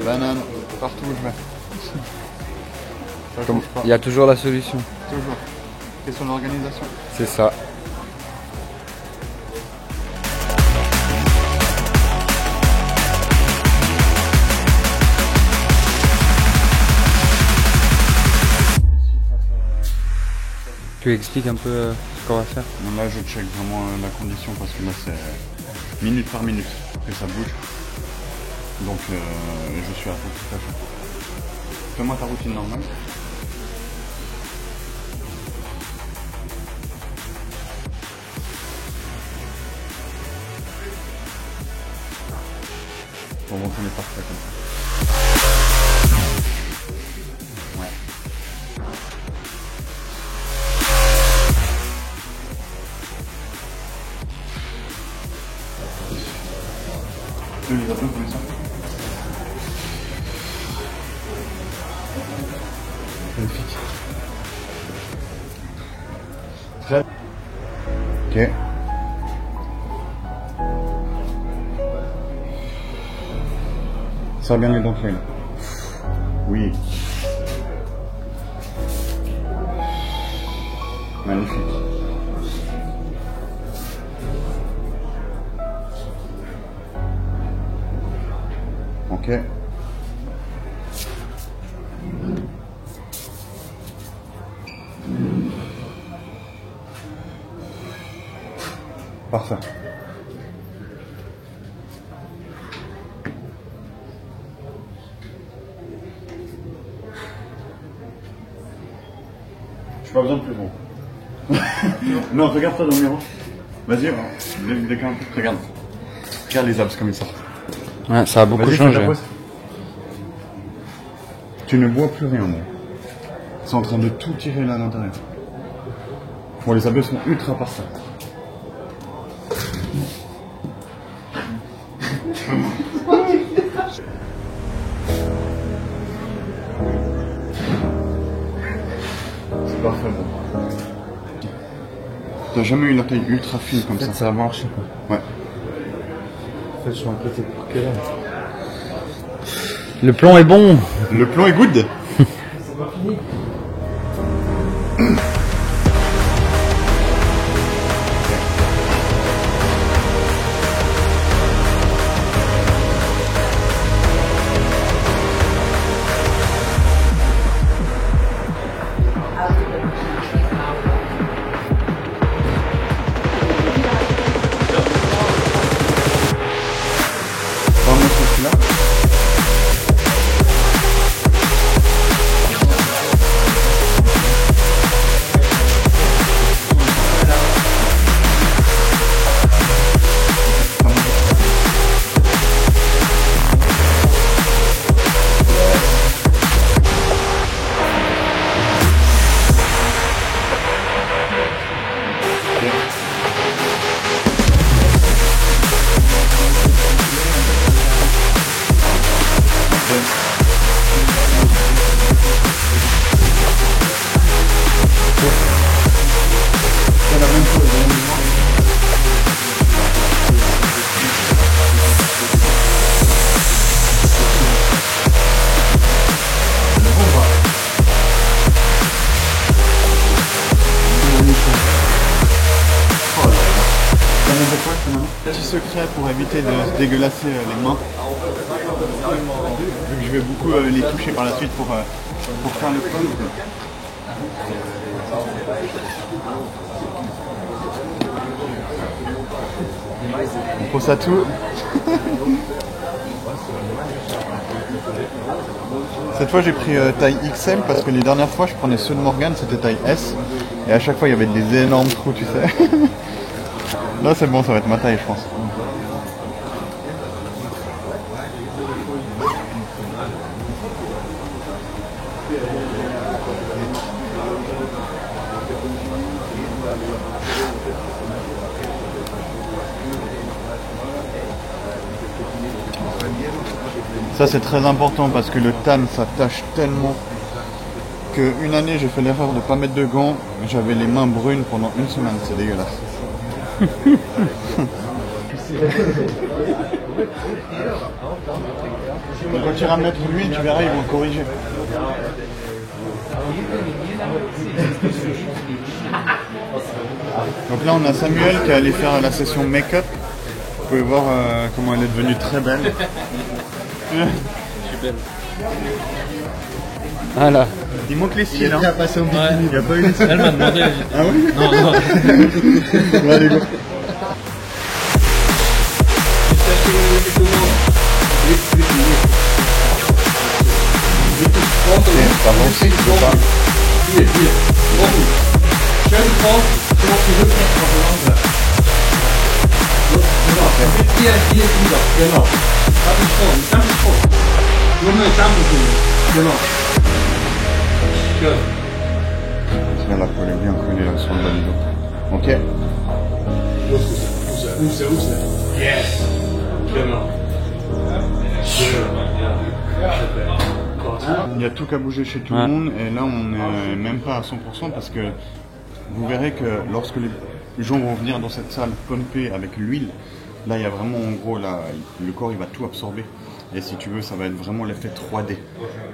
S1: banane, partout où je vais. Ça change pas.
S2: Il y a toujours la solution.
S1: Toujours. Question d'organisation.
S2: C'est ça. Tu expliques un peu ce qu'on va faire?
S1: Là je check vraiment la condition parce que là c'est minute par minute que ça bouge. Donc je suis à fond. Fais-moi ta routine normale. Pour montrer les parfaits comme ça. Ouais. Tu les abdos comme ça. Magnifique. Ok. Serre bien les dentelés là. Oui. Magnifique. Ok. Parfait. J'ai pas besoin de plus gros. Non, regarde toi dans le miroir. Vas-y, décale un peu. Regarde. Regarde les abs comme ils sortent.
S2: Ouais, ça a beaucoup changé.
S1: Tu ne vois plus rien, moi. Ils sont en train de tout tirer là à l'intérieur. Bon, les abdos sont ultra parfaits. C'est parfait, bon. T'as jamais eu la taille ultra fine comme ça.
S2: Ça a marché quoi.
S1: Ouais.
S5: En fait, je suis inquiété pour quelle heure.
S2: Le plan est bon.
S1: Le plan est good.
S5: C'est pas fini.
S1: Petit secret pour éviter de se dégueulasser les mains. Vu que je vais beaucoup les toucher par la suite pour faire le pump. On pose à tout. Cette fois j'ai pris taille XL parce que les dernières fois je prenais ceux de Morgane, c'était taille S. Et à chaque fois il y avait des énormes trous, tu sais. Là c'est bon, ça va être ma taille je pense. Ça c'est très important parce que le tan ça tâche tellement qu'une année j'ai fait l'erreur de ne pas mettre de gants, j'avais les mains brunes pendant une semaine, c'est dégueulasse. Donc quand tu iras mettre l'huile, tu verras, ils vont le corriger. Donc là on a Samuel qui est allé faire la session make-up. Vous pouvez voir comment elle est devenue très belle.
S2: Super. Voilà.
S1: Il manque les cils, hein.
S5: Il a passé au bikini, il a pas eu les cils.
S2: Elle m'a demandé.
S1: Ah oui?
S2: Non, non.
S1: Bon, allez, go. Ça va aussi, tu veux pas? Là, la peau est bien collée là sur le bas du dos. Ok.
S4: Yes. Genau.
S1: Il y a tout qu'à bouger chez tout le monde et là on n'est même pas à 100% parce que vous verrez que lorsque les gens vont venir dans cette salle pumper avec l'huile. Là, il y a vraiment, en gros, là, le corps, il va tout absorber. Et si tu veux, ça va être vraiment l'effet 3D.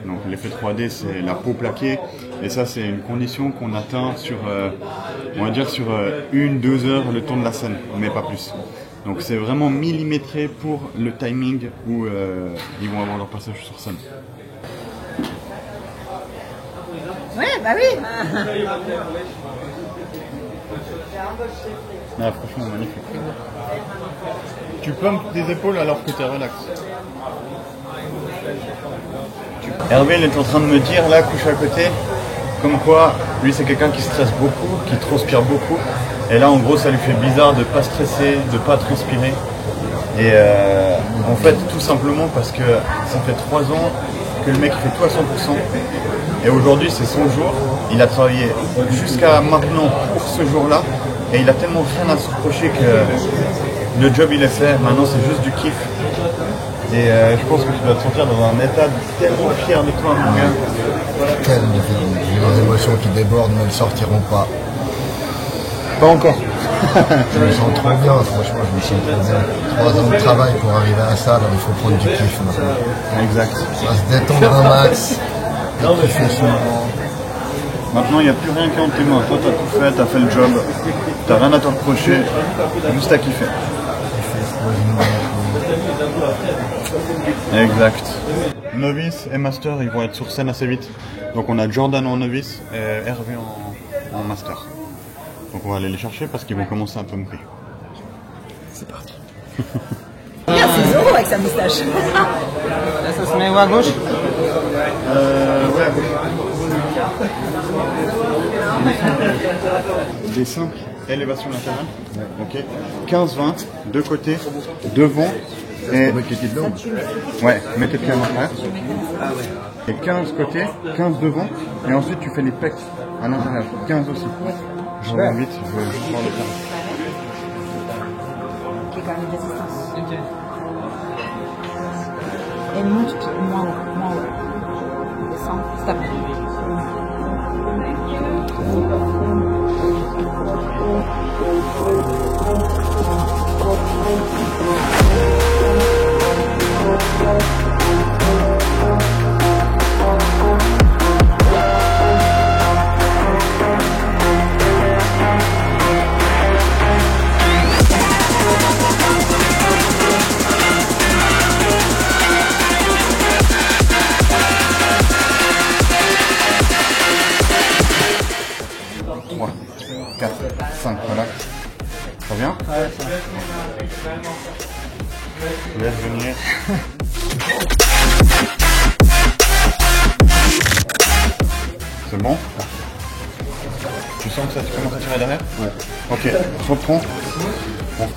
S1: Donc l'effet 3D, c'est la peau plaquée. Et ça, c'est une condition qu'on atteint sur, on va dire, sur 1-2 heures le temps de la scène, mais pas plus. Donc c'est vraiment millimétré pour le timing où ils vont avoir leur passage sur scène.
S3: Ouais, bah oui.
S1: Ah, franchement, magnifique. Tu pumpes tes épaules alors que tu es relax. Hervé, il est en train de me dire, là, couché à côté, comme quoi, lui, c'est quelqu'un qui stresse beaucoup, qui transpire beaucoup. Et là, en gros, ça lui fait bizarre de ne pas stresser, de ne pas transpirer. Et en fait, tout simplement parce que ça fait 3 ans que le mec fait tout à 100%. Et aujourd'hui, c'est son jour. Il a travaillé jusqu'à maintenant pour ce jour-là. Et il a tellement rien à se reprocher que le job, il est fait. Maintenant, c'est juste du kiff. Et je pense que tu dois te sentir dans un état tellement fier de toi, mon gars.
S5: J'ai des émotions qui débordent, mais elles ne sortiront pas.
S1: Pas encore.
S5: Je me sens trop bien, franchement, je me sens trop bien. 3 ans de travail pour arriver à ça, alors il faut prendre du kiff maintenant.
S1: Exact.
S5: On va se détendre un max.
S1: Maintenant, il n'y a plus rien qui est entre tes mains. Toi, t'as tout fait, t'as fait le job. T'as rien à te reprocher. Juste à kiffer. Exact. Novice et master, ils vont être sur scène assez vite. Donc on a Jordan en novice et Hervé en master. Donc on va aller les chercher parce qu'ils vont commencer à pumper.
S3: C'est parti. Regarde, c'est Zoro avec sa moustache.
S6: Là, ça se met où à gauche?
S1: Ouais, à gauche. Des simples élévations latérales. Ok. 15-20, deux côtés, devant. Et ouais, mettez le pied en arrière. Et 15 côtés, 15 devant. Et ensuite tu fais les pecs à l'intérieur. 15 aussi. Je reviens vite, je veux juste voir le faire.
S3: Qui est quand même une résistance. Et monte moins haut. Descends, stop.
S1: Ça vient?
S6: Ouais, ça va.
S1: Je laisse venir. C'est bon? Tu sens que ça, tu commences à tirer derrière? Ouais. Ok, reprends. Bon.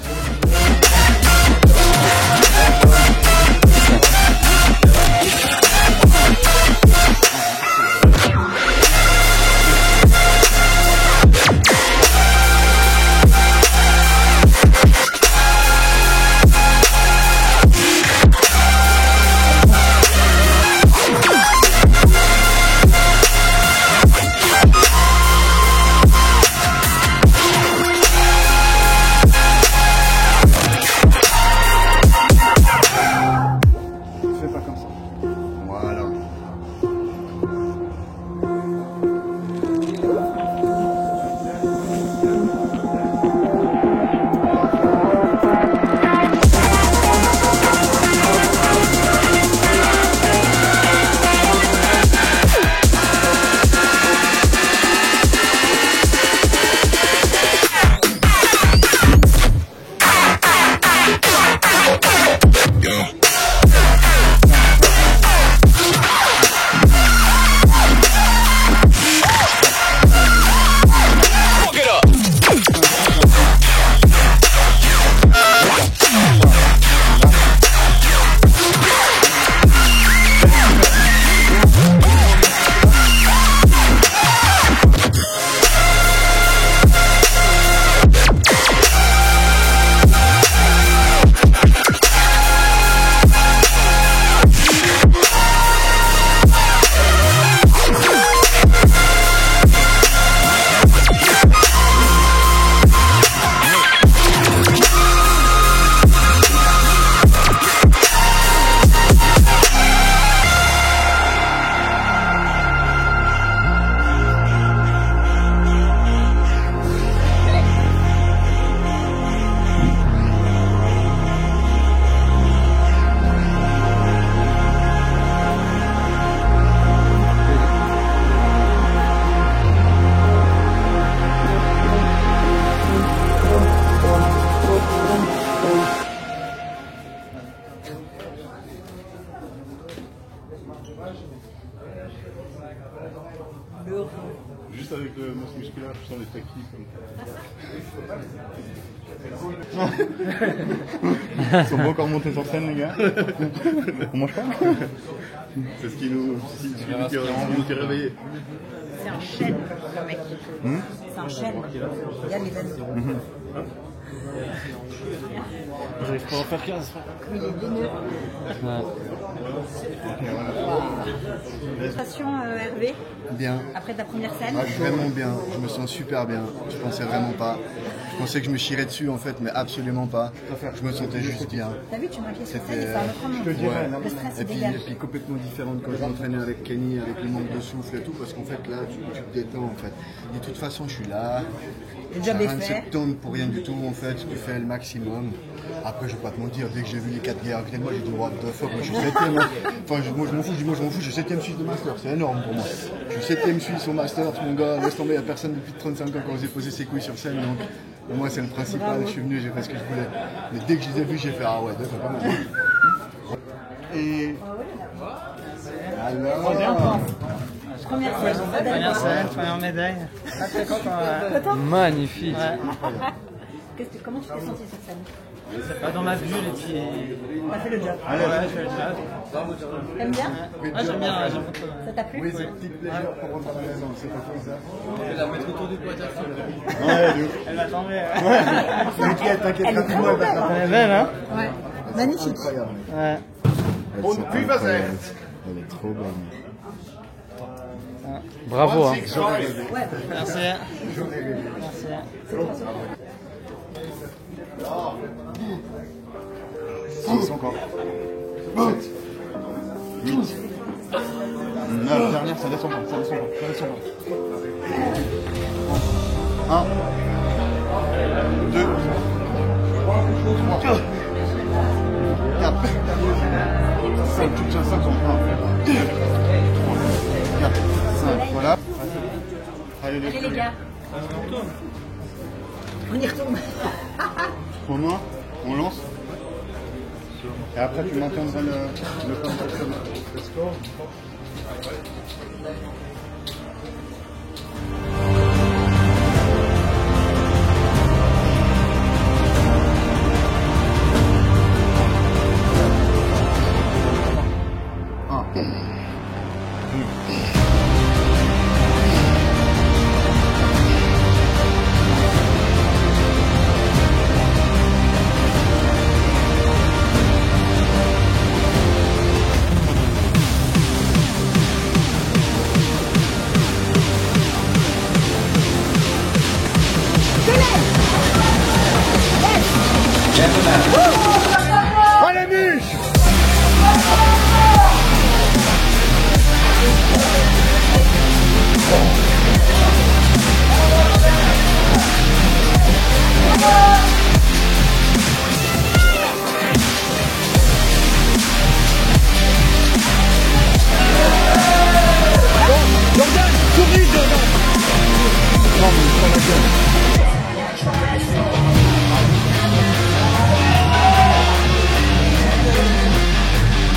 S1: Ils sont pas encore montés sur scène, les gars. On mange pas. C'est ce qui nous fait réveiller.
S3: C'est un chêne, le mec. C'est un chêne. Regarde les veines.
S4: J'arrive pas à en faire 15.
S3: Il est vineux. Sensation, Hervé,
S5: Bien.
S3: après ta première scène.
S5: Ah, vraiment bien, je me sens super bien. Je pensais vraiment pas. Je pensais que je me chierais dessus en fait, mais absolument pas. Je me sentais juste bien.
S3: T'as vu, tu m'as pied sur scène
S5: C'était-
S3: et ça a notre monde. Le stress se
S5: Et
S3: dégage.
S5: puis complètement différent de quand je m'entraînais avec Kenny, avec le manque de souffle et tout, parce qu'en fait là tu te détends en fait. De toute façon je suis là,
S3: Le
S5: ça
S3: job est
S5: rien de
S3: fait.
S5: septembre pour rien du tout en fait, tu fais le maximum. Après je vais pas te mentir, dès que j'ai vu les 4 gars à côté de moi, j'ai dit what the fuck, moi je suis 7ème. Enfin moi je m'en fous, je suis 7ème Suisse de Master, c'est énorme pour moi. Je suis 7ème Suisse au Master, mon gars, laisse tomber, il n'y a personne depuis 35 ans qui a osé poser ses couilles sur scène, donc pour moi c'est le principal, je suis venu, j'ai fait ce que je voulais. Mais dès que je les ai vus, j'ai fait ah ouais, d'accord, pas mal. Et alors,
S3: Première scène.
S6: Première scène, première médaille. Pas très content.
S2: Magnifique.
S3: Comment tu t'es senti sur scène?
S6: C'est pas dans ma bulle et puis.
S3: T'as fait le job.
S6: Ouais, je fais le job.
S3: T'aimes bien?
S6: Ouais, j'aime bien, j'aime beaucoup.
S3: Ça t'a plu?
S5: oui, c'est un petit plaisir pour rentrer à la maison, c'est pas comme ça.
S6: Elle va tomber.
S5: T'inquiète,
S3: Elle est
S5: rapidement, elle va
S3: vraiment
S5: te
S6: Elle est belle, hein?
S3: Ouais. Magnifique.
S5: incroyable.
S6: Ouais.
S5: Elle est trop bonne.
S2: Bravo. Hein.
S6: Merci. Merci.
S1: 6 encore. 7. 8. 9. Dernière, ça descend pas. 1. 2. 3. 4. 5. Tu tiens 5 sur 1. 2. 3. 4. 5. Voilà. Allez
S3: Allez les gars. On y retourne.
S1: Romain, on lance. Et après tu maintiendras le contact.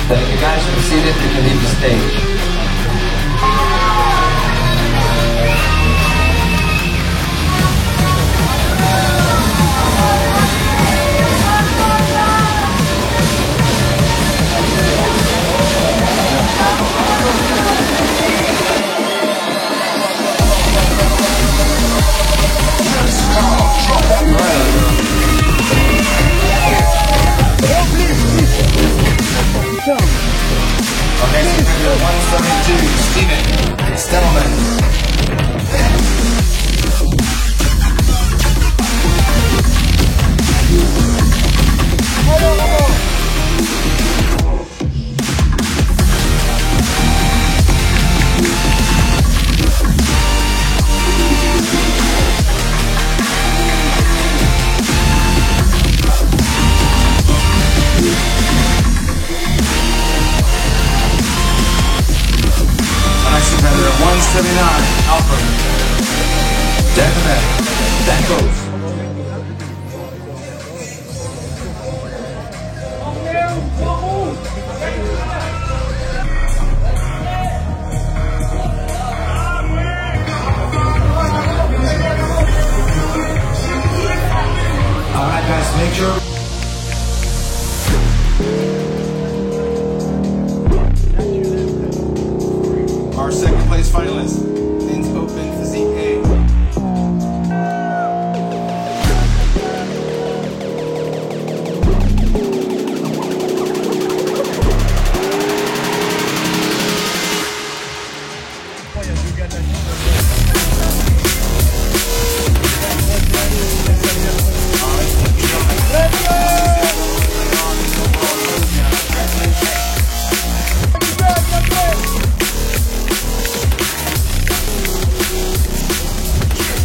S8: The guys who see this, they can leave the stage. Okay, so 172, Steven Stellman. Alex Competitor 179, Alpha. Definite. That goes.
S9: Our second place finalist, Men's Open Physique A.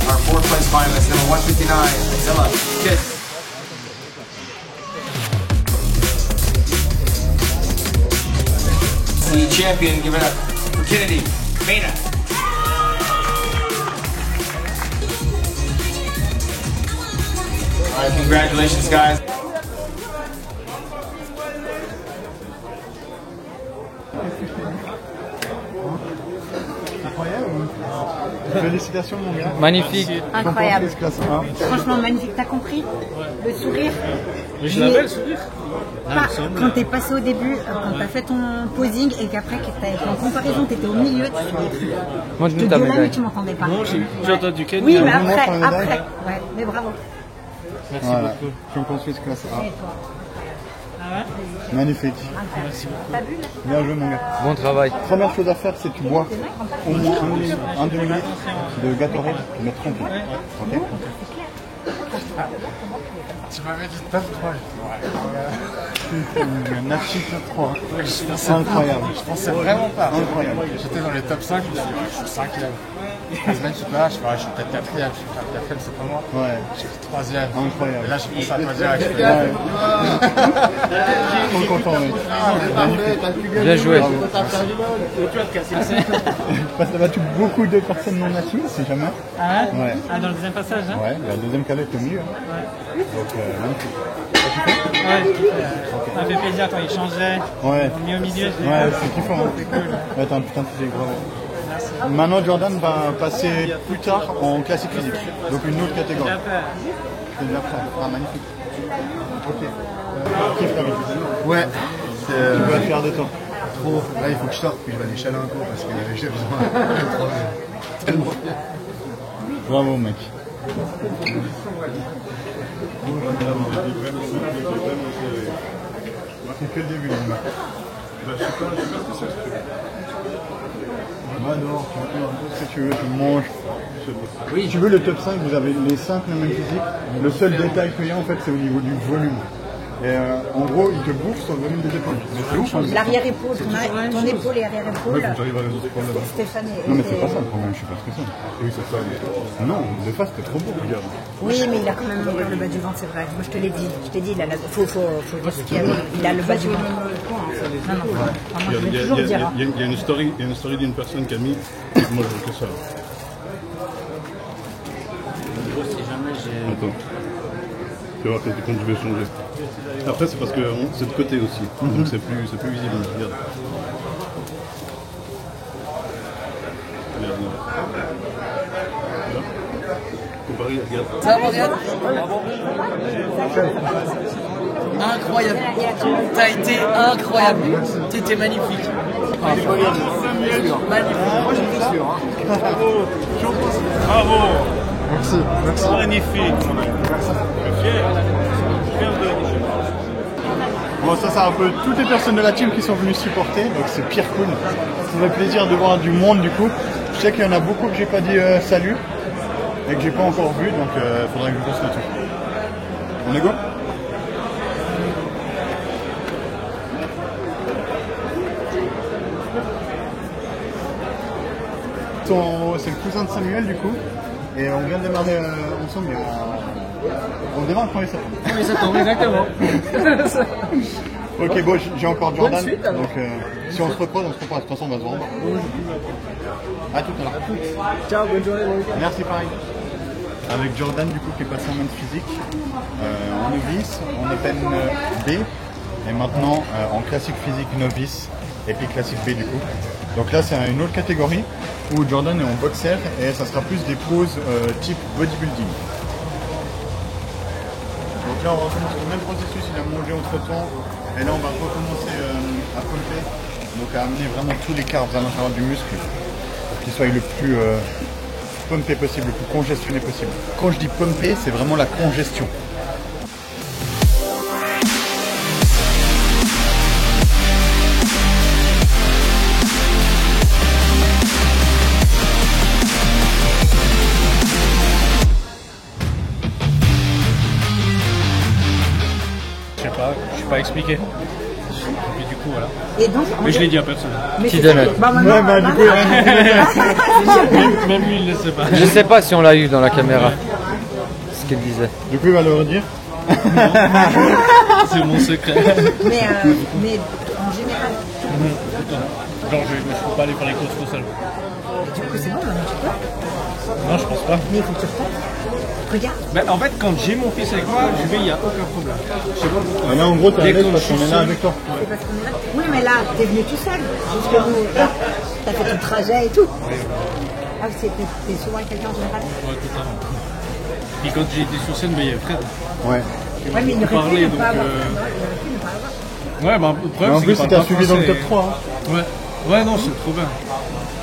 S9: Our fourth place finalist, number 159, Zilla Kiss. The champion, give it up for Kennedy Mena. All right, congratulations, guys.
S1: Félicitations mon gars.
S6: Magnifique.
S3: Incroyable.
S1: Classe 1.
S3: Franchement magnifique, t'as compris? Le sourire.
S4: Mais je l'avais le sourire.
S3: Pas, quand t'es passé au début, quand t'as fait ton posing et qu'après en comparaison t'étais au milieu, tu souriais plus.
S6: Moi
S3: Je te gueulais mais tu m'entendais pas.
S4: Non, j'ai entendu Ken.
S3: Oui, mais
S1: Vous montrez
S3: après,
S1: la médaille
S3: ouais, mais bravo.
S4: Merci
S1: Voilà.
S4: beaucoup.
S1: Champion Suisse classe A.
S3: Et toi?
S1: Magnifique.
S3: T'as vu là?
S1: Bien joué mon gars.
S6: Bon travail.
S1: Première chose à faire, c'est que tu bois au moins un demi-litre de Gatorade, mais tranquille. Ok?
S9: Tu m'avais dit top 3.
S1: Nachi top 3.
S9: C'est
S1: incroyable.
S9: Je pensais vraiment pas.
S1: Incroyable.
S9: J'étais dans les top 5, je me suis dit, je suis 5e. La semaine, je suis pas là, je suis peut-être 4e. Je suis 4e, c'est pas moi.
S1: Ouais.
S9: Je suis 3e.
S1: Incroyable.
S9: Et là, je pense à toi direct.
S1: Ouais. Trop content, mec.
S6: Bien joué.
S1: Parce que t'as battu beaucoup de personnes non natifs, si jamais.
S6: Ah ouais?
S1: Ouais.
S6: Ah, dans le deuxième passage, hein?
S1: Ouais, la deuxième calette est au milieu. Donc, magnifique.
S6: Ouais, ça fait plaisir quand il changeait.
S1: Ouais.
S6: Mis au milieu,
S1: Ouais, c'est kiffant. Ouais, t'as un putain de physique, bravo. Maintenant, Jordan va passer plus tard en classique physique, donc une autre catégorie. C'est déjà prêt. Ah, magnifique. Ok. Kiffe ta vie.
S5: Ouais.
S1: Tu vas être fier de toi.
S5: Trop. Là, il faut que je sorte, puis je vais aller chialer un coup parce que j'ai besoin. Tellement bien.
S1: Bravo, mec. C'est que le début, mon gars. non, si tu veux, tu manges. Oui. Tu veux le top 5, vous avez les 5 le même physique. Le seul détail qu'il y a en fait, c'est au niveau du volume. Et en gros, il te bouffe sur le volume des épaules.
S3: L'arrière-épaule, ton épaule et arrière-épaule.
S1: Ouais, faut que j'arrive à résoudre ce problème.
S3: Stéphanie.
S1: Non, mais c'est pas ça le problème, je suis pas stressé. Oui, c'est ça. Non, de face, c'était trop beau, regarde.
S3: Oui, mais il a quand même le bas du ventre, c'est vrai. Moi, je te l'ai dit. Je t'ai dit, il a faut dire ce qu'il y a. Il a le bas du ventre. Non, non. Moi, je vais toujours dire.
S10: Il y a une story d'une personne qui a mis. Moi, je veux que ça. Attends. Tu vas voir quand je vais changer. Après, c'est parce que c'est de côté aussi. Donc, c'est plus visible. Regarde. Comparé, regarde.
S2: Ça va, Morgane? Incroyable. T'as été incroyable. T'étais magnifique. Magnifique.
S1: Moi, j'étais sûr.
S10: Bravo.
S1: Merci.
S10: Magnifique.
S1: Bon, ça, c'est un peu toutes les personnes de la team qui sont venues supporter, donc c'est pire cool. Ça me fait plaisir de voir du monde du coup. Je sais qu'il y en a beaucoup que j'ai pas dit salut et que j'ai pas encore vu, donc il faudrait que je fasse le tout. On est go? C'est le cousin de Samuel du coup, et on vient de démarrer ensemble. On démarre le 1er septembre.
S6: 1er septembre, exactement.
S1: Ok, bon, j'ai encore Jordan, donc si on se recroise, on se reprend. De toute façon, on va se rendre. A tout à l'heure.
S6: Ciao, bonne journée.
S1: Merci, pareil. Avec Jordan, du coup, qui est passé en maths physique, en novice, en Open B, et maintenant en classique physique novice, et puis classique B, du coup. Donc là, c'est une autre catégorie où Jordan est en boxer, et ça sera plus des poses type bodybuilding. Ok. là on recommence le même processus, il a mangé entre temps. Et là on va recommencer à pumper. Donc à amener vraiment tous les carbs à l'intérieur du muscle pour qu'il soit le plus pumpé possible, le plus congestionné possible. Quand je dis pumper, c'est vraiment la congestion.
S9: Je sais pas expliqué. Et du coup, voilà.
S3: Et donc,
S9: mais je l'ai dit à personne.
S2: Qui donne?
S9: Même lui, il ne le sait pas.
S2: Je sais pas si on l'a eu dans la caméra. Ce qu'il disait.
S1: Du coup, il va le redire.
S9: C'est mon secret.
S3: Mais en général.
S9: Genre, je ne peux pas aller faire les courses tout seul.
S3: Du coup, c'est bon, maintenant tu peux.
S9: Non, je pense pas.
S3: Mais il faut que tu reprennes. Regarde.
S9: Ben, en fait, quand j'ai mon fils avec moi, je vais, il n'y a aucun problème. Je sais pas pourquoi.
S1: Là, en gros, t'es à l'aise parce qu'on est là avec toi.
S3: C'est parce qu'on est là. Oui, mais là, t'es venu tout seul. Jusque nous, t'as fait ton trajet et tout. Ah, t'es souvent avec quelqu'un en général.
S9: Ouais, totalement. Puis quand j'ai été sur scène, ben, il y avait Fred.
S1: Ouais.
S3: Ouais, mais il aurait pu ne pas avoir.
S9: Ouais, bah, le problème,
S1: en plus, il t'a suivi dans le top 3. Hein.
S9: Ouais. Ouais, non, c'est trop bien.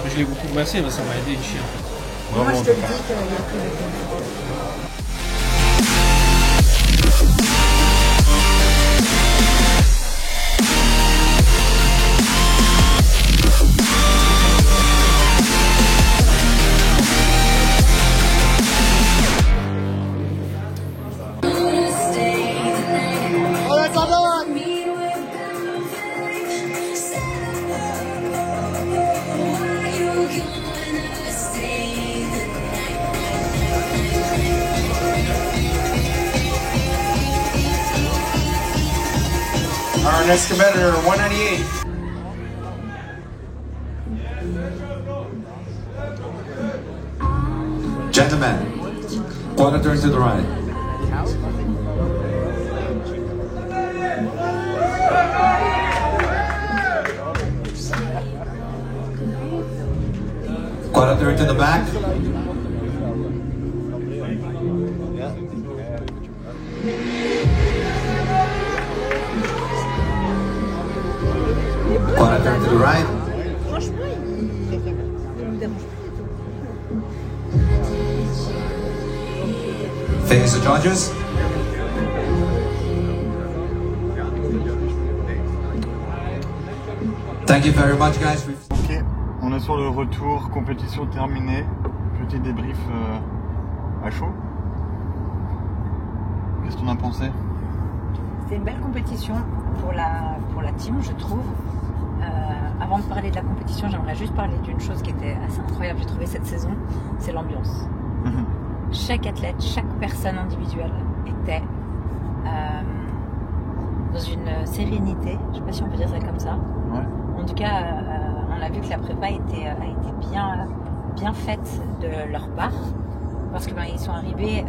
S9: Je l'ai beaucoup massé, ça m'a aidé, chien.
S3: Moi, je te le dis qu'il y a plus de.
S11: Our next competitor, 198. Gentlemen, quarter turn to the right. Quarter turn to the back. Quarter turn to the right. Face the judges. Thank you very much, guys.
S1: Ok, on est sur le retour, compétition terminée. Petit débrief à chaud. Qu'est-ce que t'en as pensé?
S3: C'est une belle compétition pour la team, je trouve. Avant de parler de la compétition, j'aimerais juste parler d'une chose qui était assez incroyable, j'ai trouvé cette saison, c'est l'ambiance. Chaque athlète, chaque personne individuelle était dans une sérénité, je ne sais pas si on peut dire ça comme ça.
S1: Ouais.
S3: En tout cas, on a vu que la prépa a été bien faite de leur part, parce que ils sont arrivés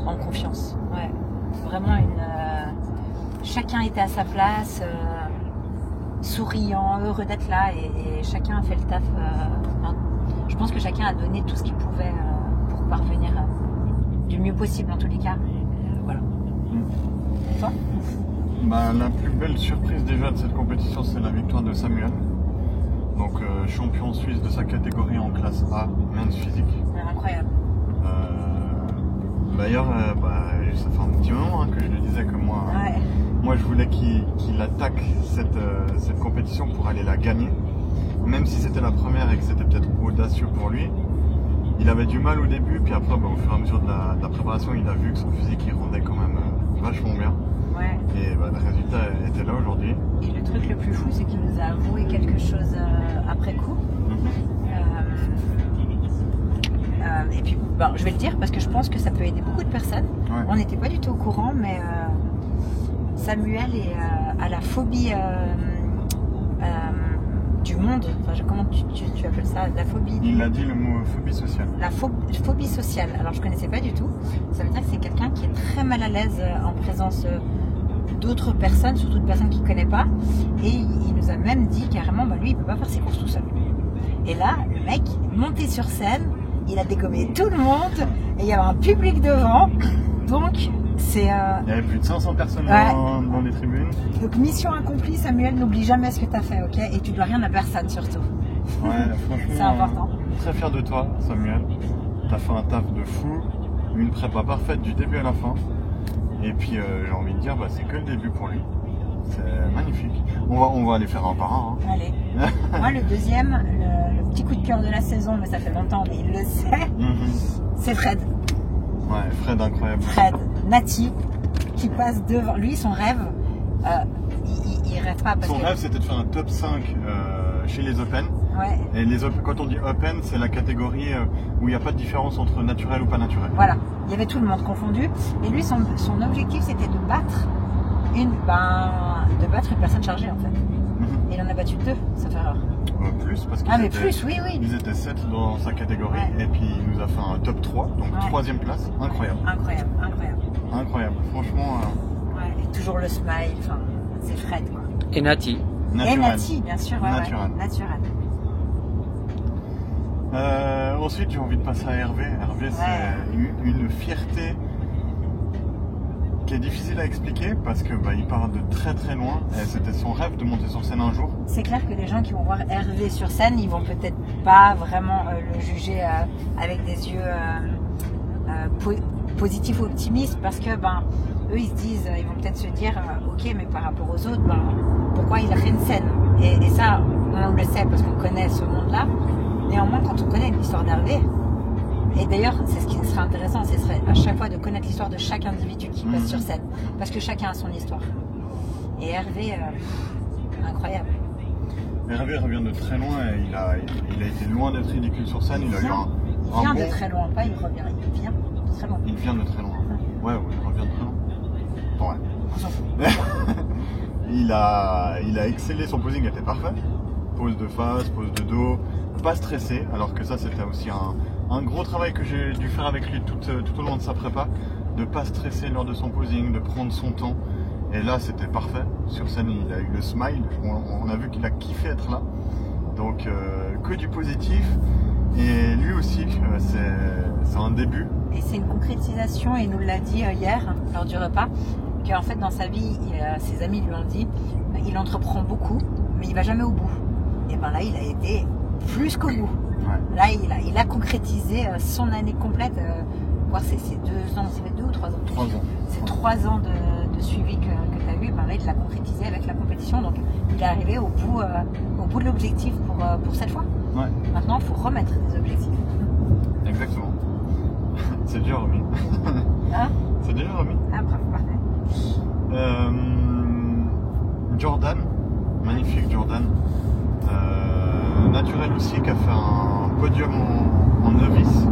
S1: en
S3: confiance. Ouais. Vraiment chacun était à sa place, souriant, heureux d'être là, et chacun a fait le taf. Je pense que chacun a donné tout ce qu'il pouvait pour parvenir du mieux possible en tous les cas. Voilà. Toi ?
S1: La plus belle surprise déjà de cette compétition, c'est la victoire de Samuel. Donc champion suisse de sa catégorie en classe A, men's physique.
S3: Incroyable.
S1: D'ailleurs, ça fait un petit moment que je le disais que moi je voulais qu'il attaque cette compétition pour aller la gagner. Même si c'était la première et que c'était peut-être audacieux pour lui. Il avait du mal au début, puis après au fur et à mesure de la préparation, il a vu que son physique il rendait quand même vachement bien.
S3: Ouais.
S1: Et le résultat était là aujourd'hui.
S3: Et le truc le plus fou, c'est qu'il nous a avoué quelque chose après coup. Et puis, je vais le dire parce que je pense que ça peut aider beaucoup de personnes. Ouais. On n'était pas du tout au courant, mais Samuel a la phobie du monde. Enfin, comment tu appelles ça? La phobie.
S1: Il a dit le mot phobie sociale.
S3: La phobie sociale. Alors, je connaissais pas du tout. Ça veut dire que c'est quelqu'un qui est très mal à l'aise en présence d'autres personnes, surtout de personnes qu'il ne connaît pas. Et il nous a même dit carrément, lui, il ne peut pas faire ses courses tout seul. Et là, le mec, monté sur scène, il a dégommé tout le monde et il y avait un public devant. Donc, C'est.
S1: Il y avait plus de 500 personnes dans les tribunes.
S3: Donc mission accomplie, Samuel, n'oublie jamais ce que tu as fait, ok? Et tu dois rien à personne surtout.
S1: Ouais, franchement.
S3: C'est important.
S1: Très fier de toi, Samuel. Tu as fait un taf de fou, une prépa parfaite du début à la fin. Et puis j'ai envie de dire, c'est que le début pour lui. C'est magnifique. On va aller faire un par un. Hein.
S3: Allez. Moi, le deuxième, le petit coup de cœur de la saison, mais ça fait longtemps, mais il le sait, c'est Fred.
S1: Ouais, Fred incroyable.
S3: Fred, Nati, qui passe devant. Lui, son rêve, il rêve pas parce
S1: son rêve, c'était de faire un top 5 chez les Open.
S3: Ouais.
S1: Et quand on dit Open, c'est la catégorie où il n'y a pas de différence entre naturel ou pas naturel.
S3: Voilà, il y avait tout le monde confondu. Et lui, son objectif, c'était de battre une personne chargée, en fait. Et il en a battu 2, ça fait rare.
S1: Plus, parce qu'ils ils étaient 7 dans sa catégorie, et puis il nous a fait un top 3, donc 3ème place, incroyable. Incroyable, franchement.
S3: Ouais, et toujours le smile, c'est Fred, quoi.
S2: Et Nati.
S3: Et Nati, bien sûr, naturel.
S1: Ensuite, j'ai envie de passer à Hervé. Hervé, c'est une fierté qui est difficile à expliquer parce que il part de très très loin et c'était son rêve de monter sur scène un jour.
S3: C'est clair que les gens qui vont voir Hervé sur scène, ils vont peut-être pas vraiment le juger avec des yeux positifs ou optimistes parce que eux ils se disent, ils vont peut-être se dire ok, mais par rapport aux autres, pourquoi il a fait une scène, et ça on le sait parce qu'on connaît ce monde-là. Néanmoins, quand on connaît l'histoire d'Hervé, et d'ailleurs, c'est ce qui serait intéressant, ce serait à chaque fois de connaître l'histoire de chaque individu qui passe sur scène, parce que chacun a son histoire. Et Hervé, incroyable.
S1: Hervé revient de très loin, et il a été loin d'être ridicule sur scène. Il
S3: vient de très loin, pas il revient, il vient de très loin.
S1: Il vient de très loin. Ouais, il revient de très loin. Bon, ouais.
S3: On s'en fout.
S1: il a excellé, son posing était parfait. Pose de face, pose de dos, pas stressé, alors que ça c'était aussi un gros travail que j'ai dû faire avec lui tout au long de sa prépa, de pas stresser lors de son posing, de prendre son temps. Et là c'était parfait. Sur scène il a eu le smile, on a vu qu'il a kiffé être là. Donc que du positif. Et lui aussi, c'est un début.
S3: Et c'est une concrétisation, et il nous l'a dit hier lors du repas, qu'en fait dans sa vie, ses amis lui ont dit, il entreprend beaucoup, mais il va jamais au bout. Et là il a été plus qu'au bout. Ouais. Là il a concrétisé son année complète, voire c'est 2 ans, c'est 2 ou 3 ans.
S1: 3 ans.
S3: C'est 3 ans de suivi que tu as eu, là il l'a concrétisé avec la compétition, donc il est arrivé au bout de l'objectif pour cette fois.
S1: Ouais.
S3: Maintenant il faut remettre des objectifs.
S1: Exactement. C'est déjà remis.
S3: Hein?
S1: C'est déjà remis.
S3: Ah bravo, parfait.
S1: Jordan, magnifique Jordan. Naturel aussi, qui a fait un podium en novice,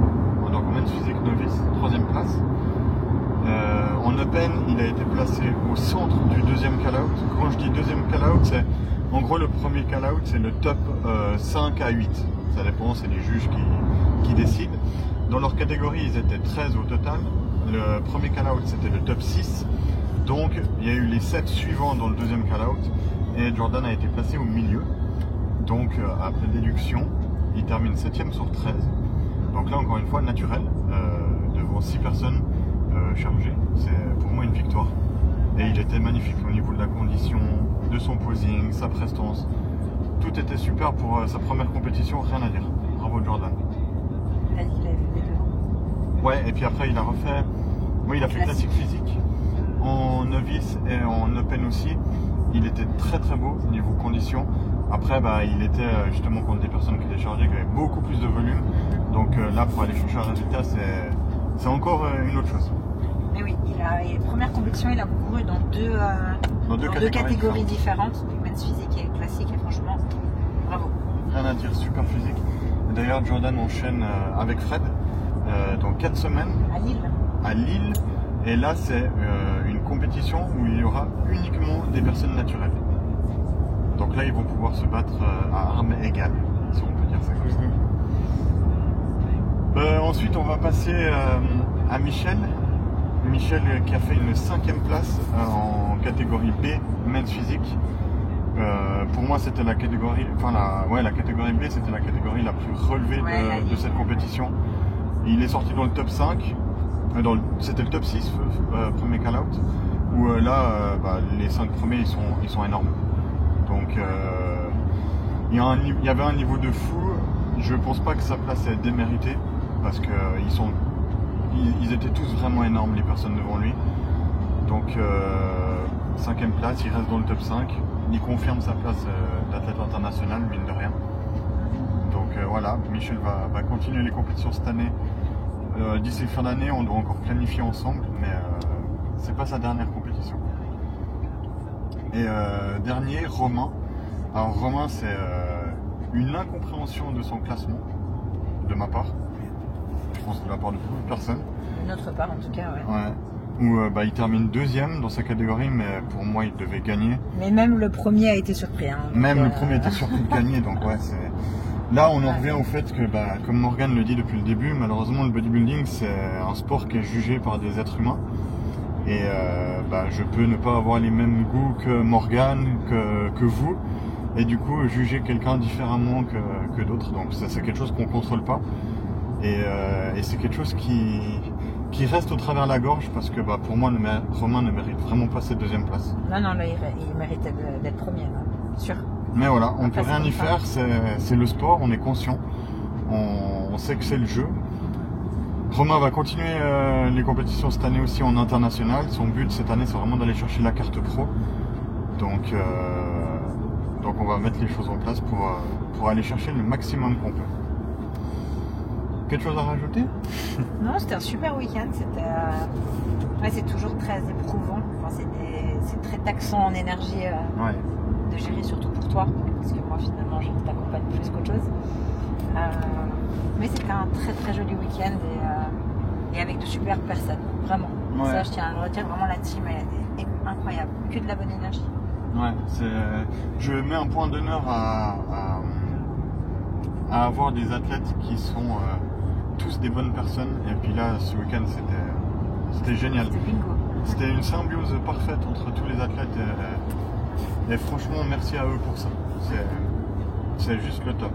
S1: donc en men's physique novice, 3ème place. En Open, il a été placé au centre du 2e call-out. Quand je dis 2e call-out, c'est en gros le premier call-out, c'est le top 5 à 8. Ça dépend, c'est les juges qui décident. Dans leur catégorie, ils étaient 13 au total. Le premier call-out, c'était le top 6. Donc, il y a eu les 7 suivants dans le 2e call-out. Et Jordan a été placé au milieu. Donc, après déduction, il termine 7ème sur 13. Donc là, encore une fois, naturel, devant 6 personnes chargées. C'est pour moi une victoire. Et il était magnifique au niveau de la condition, de son posing, sa prestance. Tout était super pour sa première compétition, rien à dire. Bravo Jordan.
S3: Il a vu les deux.
S1: Ouais, et puis après, il a refait... Oui, il a fait classique physique en novice et en open aussi. Il était très très beau niveau conditions. Après, il était justement contre des personnes qui étaient chargées, qui avaient beaucoup plus de volume. Donc là, pour aller chercher un résultat, c'est encore une autre chose.
S3: Mais oui, première compétition, il a couru dans deux catégories différentes, men's physique et classique, et franchement, bravo.
S1: Rien à dire, super physique. D'ailleurs, Jordan enchaîne avec Fred dans 4 semaines. À Lille. Et là, c'est une compétition où il y aura uniquement des personnes naturelles. Donc là, ils vont pouvoir se battre à armes égales, si on peut dire ça comme ça. Ensuite, on va passer à Michel. Michel qui a fait une 5e place en catégorie B, men's physique. Pour moi, c'était la catégorie, la catégorie B, c'était la catégorie la plus relevée de cette compétition. Il est sorti dans le top 5. C'était le top 6, premier call-out, où là, les 5 premiers, ils sont énormes. Donc, il y avait un niveau de fou. Je pense pas que sa place est déméritée, parce que ils étaient tous vraiment énormes, les personnes devant lui. Donc, 5e place, il reste dans le top 5. Il confirme sa place d'athlète international, mine de rien. Donc voilà, Michel va continuer les compétitions cette année. D'ici fin d'année, on doit encore planifier ensemble, mais c'est pas sa dernière compétition. Et dernier, Romain. Alors Romain, c'est une incompréhension de son classement, de ma part. Je pense de la part de beaucoup de personnes.
S3: De notre part en tout cas,
S1: ouais. Où il termine 2e dans sa catégorie, mais pour moi il devait gagner.
S3: Mais même le premier a été surpris. Hein,
S1: même le premier était surpris de gagner, donc ouais, c'est... Là on en revient au fait que, comme Morgane le dit depuis le début, malheureusement le bodybuilding c'est un sport qui est jugé par des êtres humains. Et je peux ne pas avoir les mêmes goûts que Morgane, que vous, et du coup juger quelqu'un différemment que d'autres. Donc ça c'est quelque chose qu'on contrôle pas. Et c'est quelque chose qui reste au travers de la gorge, parce que pour moi Romain ne mérite vraiment pas cette 2e place.
S3: Non, mais il méritait d'être premier, sûr.
S1: Mais voilà, on ne peut rien y faire, c'est le sport, on est conscient, on sait que c'est le jeu. Romain va continuer les compétitions cette année aussi en international. Son but cette année c'est vraiment d'aller chercher la carte pro. Donc on va mettre les choses en place pour aller chercher le maximum qu'on peut. Quelque chose à rajouter?
S3: Non, c'était un super week-end. C'est toujours très éprouvant. Enfin, c'est très taxant en énergie de gérer, surtout pour toi. Parce que moi, finalement, je t'accompagne plus qu'autre chose. Mais c'était un très très joli week-end et avec de super personnes. Vraiment. Ouais. Ça, je tiens à le redire. Vraiment, la team est incroyable. Que de la bonne énergie.
S1: Ouais, je mets un point d'honneur à avoir des athlètes qui sont tous des bonnes personnes. Et puis là, ce week-end, c'était génial. C'était une symbiose parfaite entre tous les athlètes. Et franchement, merci à eux pour ça. C'est juste le top.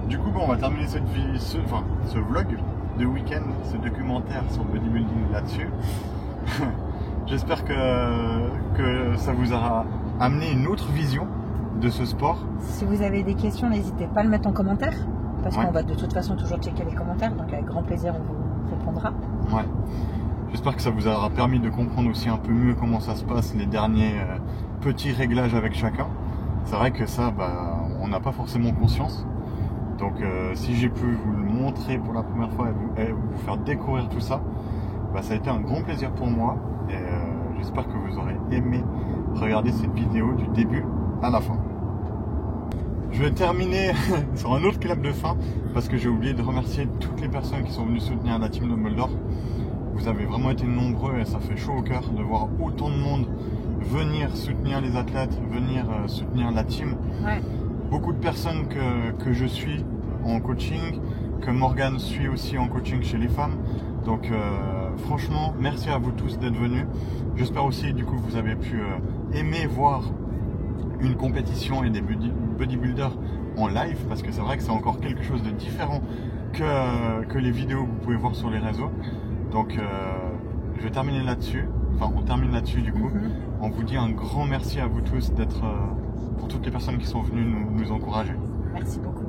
S1: Du coup, on va terminer ce vlog de week-end, ce documentaire sur le bodybuilding là-dessus. J'espère que ça vous aura amené une autre vision de ce sport.
S3: Si vous avez des questions, n'hésitez pas à le mettre en commentaire, parce qu'on va de toute façon toujours checker les commentaires, donc avec grand plaisir on vous répondra.
S1: Ouais. J'espère que ça vous aura permis de comprendre aussi un peu mieux comment ça se passe, les derniers petits réglages avec chacun. C'est vrai que ça, on n'a pas forcément conscience. Donc si j'ai pu vous le montrer pour la première fois et vous faire découvrir tout ça, ça a été un grand plaisir pour moi. Et j'espère que vous aurez aimé regarder cette vidéo du début à la fin. Je vais terminer sur un autre clap de fin, parce que j'ai oublié de remercier toutes les personnes qui sont venues soutenir la team Dumbledore. Vous avez vraiment été nombreux et ça fait chaud au cœur de voir autant de monde venir soutenir les athlètes, venir soutenir la team.
S3: Ouais.
S1: Beaucoup de personnes que je suis en coaching, que Morgane suit aussi en coaching chez les femmes. Donc franchement, merci à vous tous d'être venus. J'espère aussi du coup que vous avez pu aimer voir une compétition et des bodybuilders en live, parce que c'est vrai que c'est encore quelque chose de différent que les vidéos que vous pouvez voir sur les réseaux. Donc je vais terminer là-dessus, enfin on termine là-dessus du coup. On vous dit un grand merci à vous tous d'être, pour toutes les personnes qui sont venues nous encourager.
S3: Merci beaucoup.